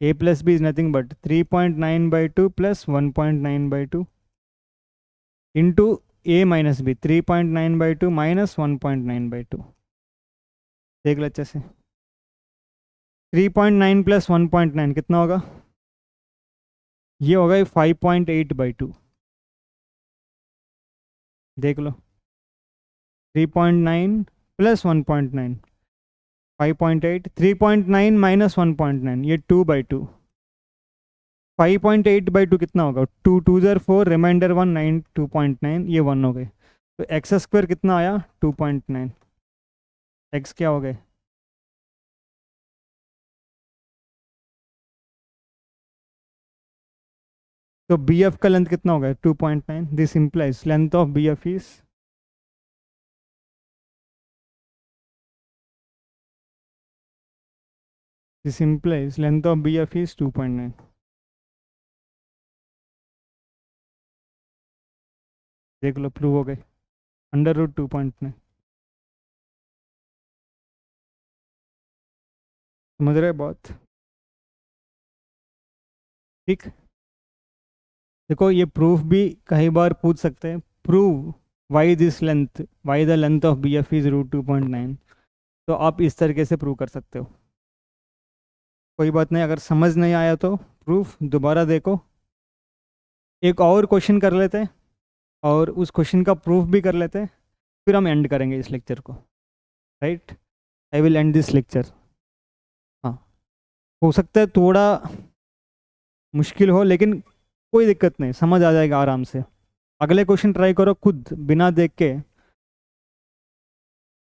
a+b is nothing but 3.9/2 plus 1.9/2 into a minus B. 3.9/2 minus 1.9/2। देख लो अच्छे से, 3.9 प्लस 1.9 कितना होगा? ये होगा 5.8/2। देख लो, 3.9 प्लस 1.9 5.8, 3.9 माइनस 1.9 ये 2/2। 5.8/2 कितना होगा? 2 2 4, रिमाइंडर 1 9, 2.9 ये 1 हो गए। तो एक्स स्क्वायर कितना आया? 2.9। एक्स क्या हो गए? तो बी एफ का लेंथ कितना हो गया? 2.9। This implies length of B F is, this implies length of B F is 2.9। देख लो प्रूव हो गए, √2.9। समझ रहे बात? ठीक। देखो ये प्रूफ भी कई बार पूछ सकते हैं, prove why this length, why the length of B F is √2.9। तो आप इस तरीके से प्रूव कर सकते हो। कोई बात नहीं, अगर समझ नहीं आया तो प्रूफ दोबारा देखो, एक और क्वेश्चन कर लेते हैं और उस क्वेश्चन का प्रूफ भी कर लेते हैं, फिर हम एंड करेंगे इस लेक्चर को। Right, I will and this lecture. हाँ, हो सकता है थोड़ा मुश्किल हो, लेकिन कोई दिक्कत नहीं, समझ आ जाएगा आराम से। अगले क्वेश्चन ट्राई करो खुद, बिना देख के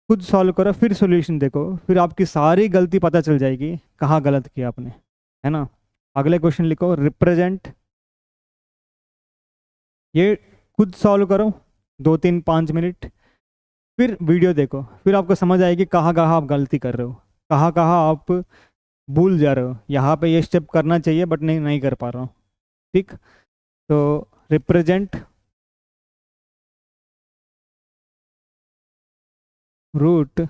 खुद सॉल्व करो, फिर सॉल्यूशन देखो, फिर आपकी सारी गलती पता चल जाएगी कहाँ गलत किया आपने, है ना। अगले क्वेश्चन लिखो, रिप्रेजेंट, ये खुद सॉल्व करो 2 3 5 मिनट, फिर वीडियो देखो, फिर आपको समझ आएगी कहाँ कहाँ आप गलती कर रहे हो, कहाँ कहाँ आप भूल जा रहे हो। यहाँ पे ये स्टेप करना चाहिए बट नहीं नहीं कर पा रहा हूँ। ठीक, तो represent root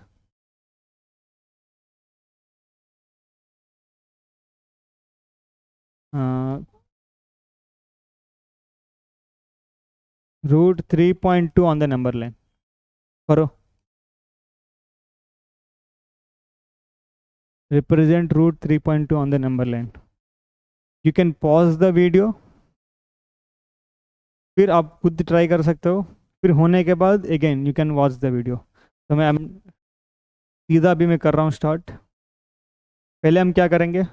√3.2 on the number line करो। Represent √3.2 on the number line. You can pause the video फिर आप खुद ट्राई कर सकते हो, फिर होने के बाद again you can watch the video. तो मैं सीधा अभी मैं कर रहा हूँ स्टार्ट। पहले हम क्या करेंगे,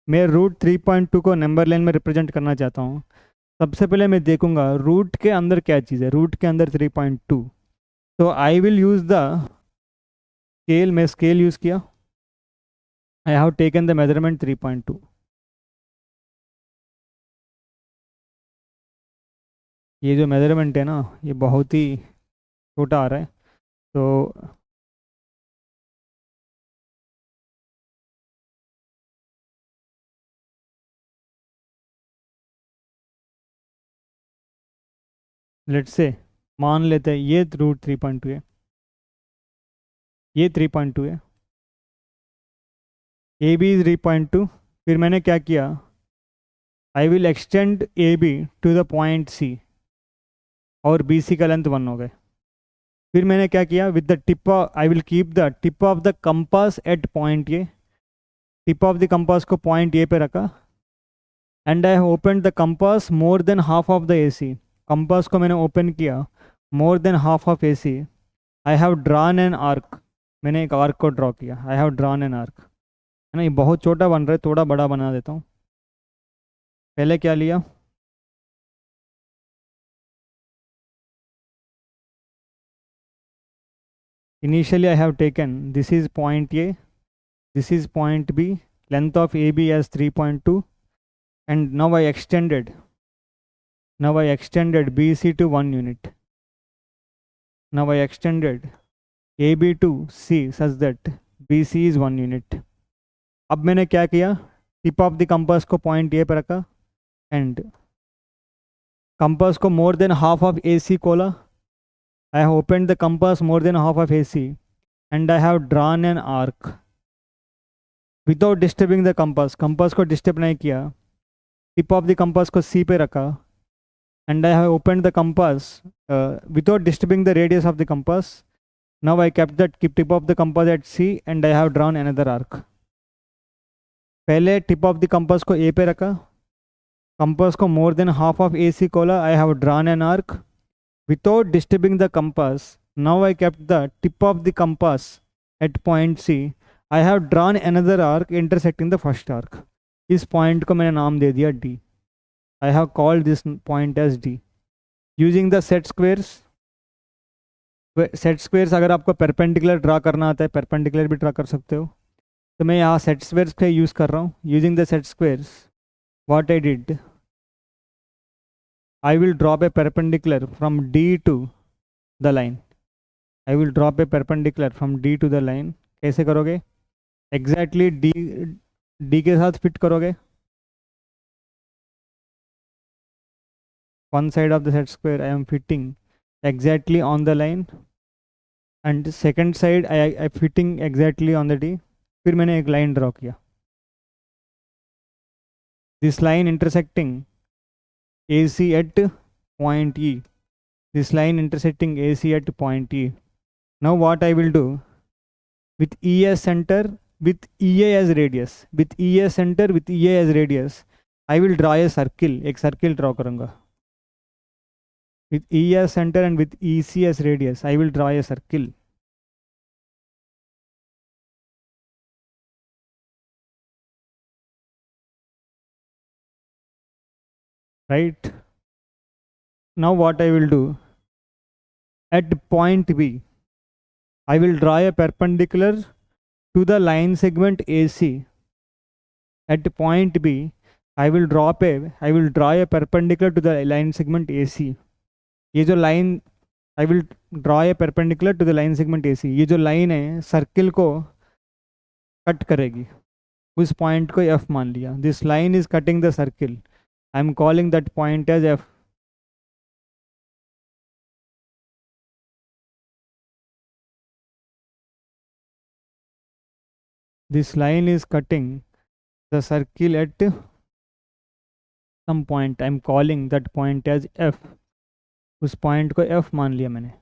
मैं रूट 3.2 को नंबर लाइन में रिप्रेजेंट करना चाहता हूँ। सबसे पहले मैं देखूंगा रूट के अंदर क्या चीज़ है, रूट के अंदर 3.2। तो I will use the scale, मैं स्केल यूज़ किया, I have taken the measurement 3.2। ये जो मेजरमेंट है ना, ये बहुत ही छोटा आ रहा है। तो लेट्स से मान लेते हैं ये रूट 3.2 है, ये 3.2 है, ए बी इज 3.2। फिर मैंने क्या किया, I will extend A B to the point C, और बी सी का लेंथ 1 हो गए। फिर मैंने क्या किया, with the tip I will keep the tip of the compass at point A, tip of the compass को पॉइंट ए पे रखा, and I have open the compass more than half of the A C. Compass को मैंने open किया more than half of A C. I have drawn an arc, मैंने एक arc को draw किया, I have drawn an arc, है ना। ये बहुत छोटा बन रहा है, थोड़ा बड़ा बना देता हूँ। पहले क्या लिया, initially I have taken, this is point A, this is point B, length of AB as 3.2, and now I extended BC to 1 unit. Now I extended AB to C such that BC is 1 unit. अब मैंने क्या किया, tip of the compass को point ए पर रखा, and compass को more than half of A सी खोला। I have opened the compass more than half of AC, and I have drawn an arc without disturbing the compass. Compass को disturb नहीं किया, tip of the compass को सी पे रखा, and I have opened the compass without disturbing the radius of the compass. Now I kept that tip of the compass at C, and I have drawn another arc. पहले tip of the compass को ए पे रखा, compass को more than half of A सी खोला, आई have drawn an arc without disturbing the compass. Now I kept the tip of the compass at point C. I have drawn another arc intersecting the first arc. इस point को मैंने नाम दे दिया D. I have called this point as D. Using the set squares. Set squares अगर आपको perpendicular draw करना आता है, परपेंडिकुलर भी ड्रा कर सकते हो। तो मैं यहाँ सेट स्क्वेयर्स का यूज़ कर रहा हूँ। Using the set squares, what I did, I will drop a perpendicular from D to the line. I will drop a perpendicular from D to the line. कैसे करोगे, एग्जैक्टली D के साथ fit करोगे। One side of the set square I am fitting exactly on the line, and second side I fitting exactly on the D. फिर मैंने एक line draw किया, this line intersecting AC at point E. This line intersecting AC at point E. Now what I will do, with ES center, with EA as radius, with ES center, with EA as radius, I will draw a circle. एक circle draw करूँगा. With ES center and with EC as radius, I will draw a circle. Right? Now what I will do, at point B, I will draw a perpendicular to the line segment AC. At point B, I will draw a perpendicular to the line segment AC. ये जो line, I will draw a perpendicular to the line segment AC. ये जो line है circle को cut करेगी, उस point को F मान लिया. This line is cutting the circle. I am calling that point as F. This line is cutting the circle at some point. I am calling that point as F. उस point को F मान लिया मैंने.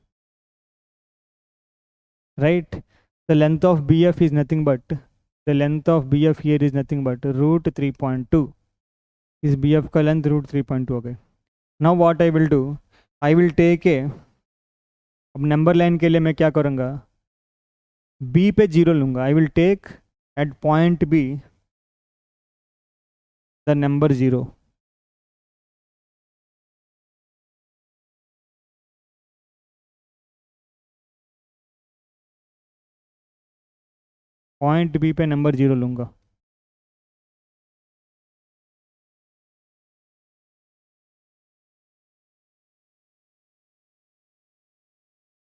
Right? The length of BF is nothing but, the length of BF here is nothing but root 3.2. इस BF का length root 3.2 हो गए. Now what I will do, I will take A, अब number line के लिए मैं क्या करूँगा, बी पे जीरो लूँगा। I will take at point B the number zero. Point B पे नंबर जीरो लूँगा।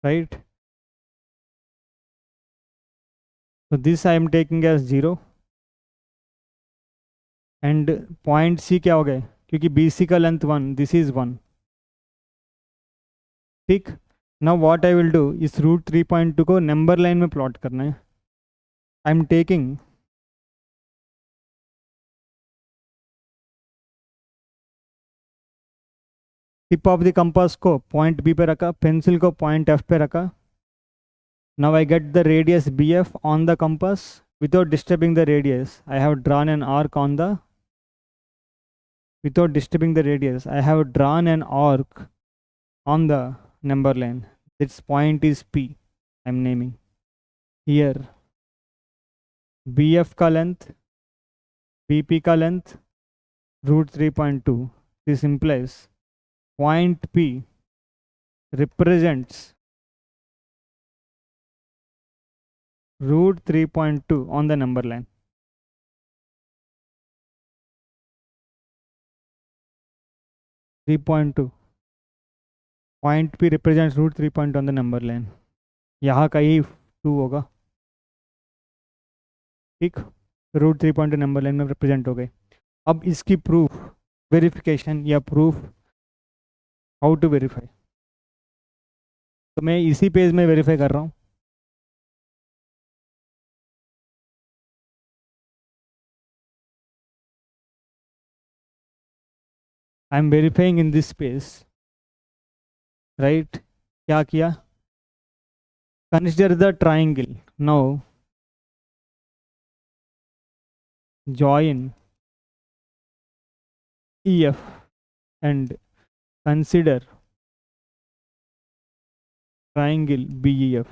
Right, so this I am taking as 0 and point C क्या हो गए, क्योंकि बी सी का लेंथ 1, दिस इज 1। ठीक, now what I will do, इस root 3.2 को नंबर लाइन में प्लॉट करना है। I am taking tip of the compass को पॉइंट बी पे रखा, पेंसिल को पॉइंट एफ पे रखा। Now I get the radius B F on the compass, without disturbing the radius I have drawn an arc on the, without disturbing the radius I have drawn an arc on the number line. Its point is P. I'm naming here BF का length, BP का length root 3.2. This implies point P represents root 3.2 on the number line. Point P represents root 3.2 on the number line. यहाँ का ही 2 होगा। ठीक, root 3.2 number line में represent हो गए। अब इसकी प्रूफ, वेरिफिकेशन या प्रूफ, हाउ टू वेरीफाई, तो मैं इसी पेज में वेरीफाई कर रहा हूँ। I am verifying in this page. Right, क्या किया, consider the triangle, now join EF and consider triangle BEF।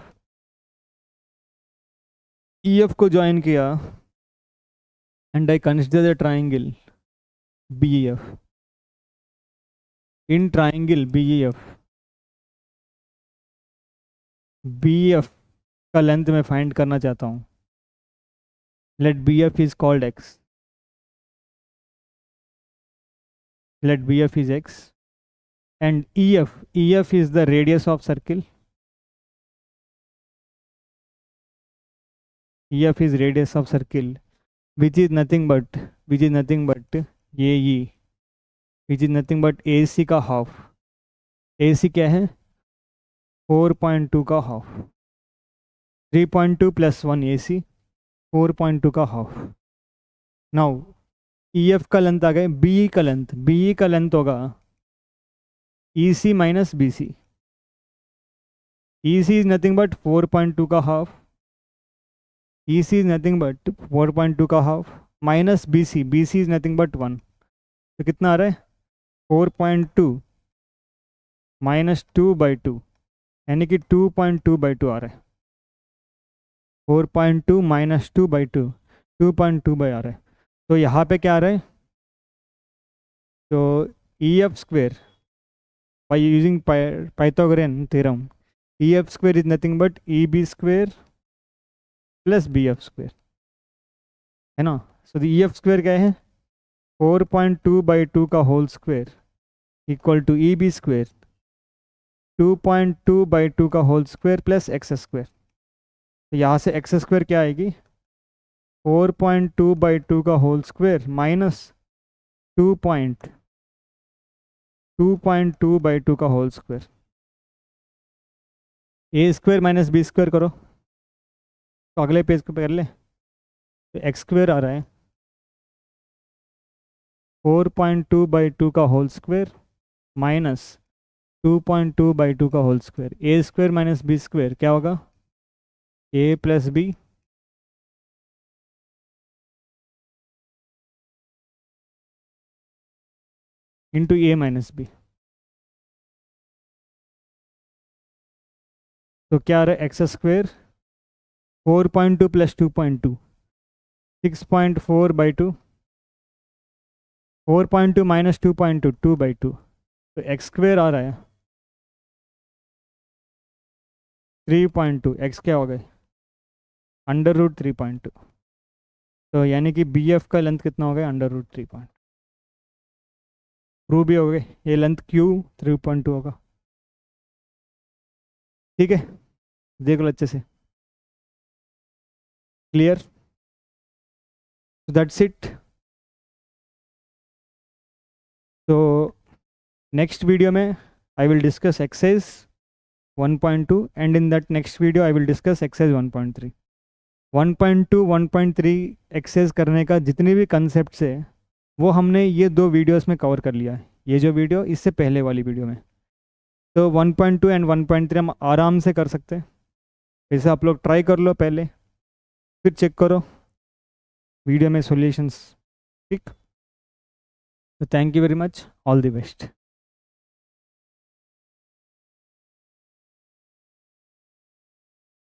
EF को ज्वाइन किया and I consider the triangle BEF। In triangle BEF का लेंथ मैं फाइंड करना चाहता हूँ। Late BF is called X, let BF is X and EF is the radius of circle, EF is radius of circle which is nothing but AE, which is nothing but AC का half। AC क्या है, 4.2 का half, 3.2 plus 1 AC, 4.2 का half। Now EF का length आ गए, BE का length होगा EC minus BC। EC is nothing but 4.2 का half, EC is nothing but 4.2 का half minus BC is nothing but 1। तो कितना आ रहा है, 4.2 माइनस 2/2, यानी कि 2.2/2 आ रहा है। 4.2 माइनस 2/2, 2.2 आ रहा है। तो यहाँ पे क्या आ रहा है, तो EF square by using Pythagorean theorem, EF square is nothing but EB square plus BF square, है ना। सो द EF स्क्वेयर क्या है, 4.2/2 का whole square equal to EB square 2.2/2 का whole square plus X square. तो यहाँ से x square क्या आएगी, 4.2/2 का होल स्क्वेयर माइनस 2.2/2 का होल स्क्वेयर। ए स्क्वेयर माइनस बी स्क्वेयर करो, तो अगले पेज को कर ले, तो एक्स स्क्वेयर आ रहा है 4.2/2 का होल स्क्वेयर माइनस 2.2/2 का होल स्क्वेयर। ए स्क्वेयर माइनस बी स्क्वेयर क्या होगा, ए प्लस बी इंटू ए माइनस बी। तो क्या आ रहा है एक्स स्क्वेयर 4.2 प्लस 2.2 6.4/2 4.2 माइनस 2.2 2/2 तो एक्स स्क्वेयर आ रहा है 3.2 एक्स क्या हो गए √3.2 तो यानी कि बी एफ का लेंथ कितना हो गया √3. प्रूव भी हो गए ये लेंथ क्यू 3.2 होगा. ठीक है देख लो अच्छे से क्लियर. That's it. तो नेक्स्ट वीडियो में I will discuss exercise 1.2 and in that next video I will discuss exercise 1.3. 1.2 1.3 exercise करने का जितनी भी कंसेप्ट है वो हमने ये 2 वीडियोस में कवर कर लिया है. ये जो वीडियो इससे पहले वाली वीडियो में. तो 1.2 एंड 1.3 हम आराम से कर सकते हैं. वैसे आप लोग ट्राई कर लो पहले फिर चेक करो वीडियो में सॉल्यूशंस. ठीक. तो thank you very much. All the best.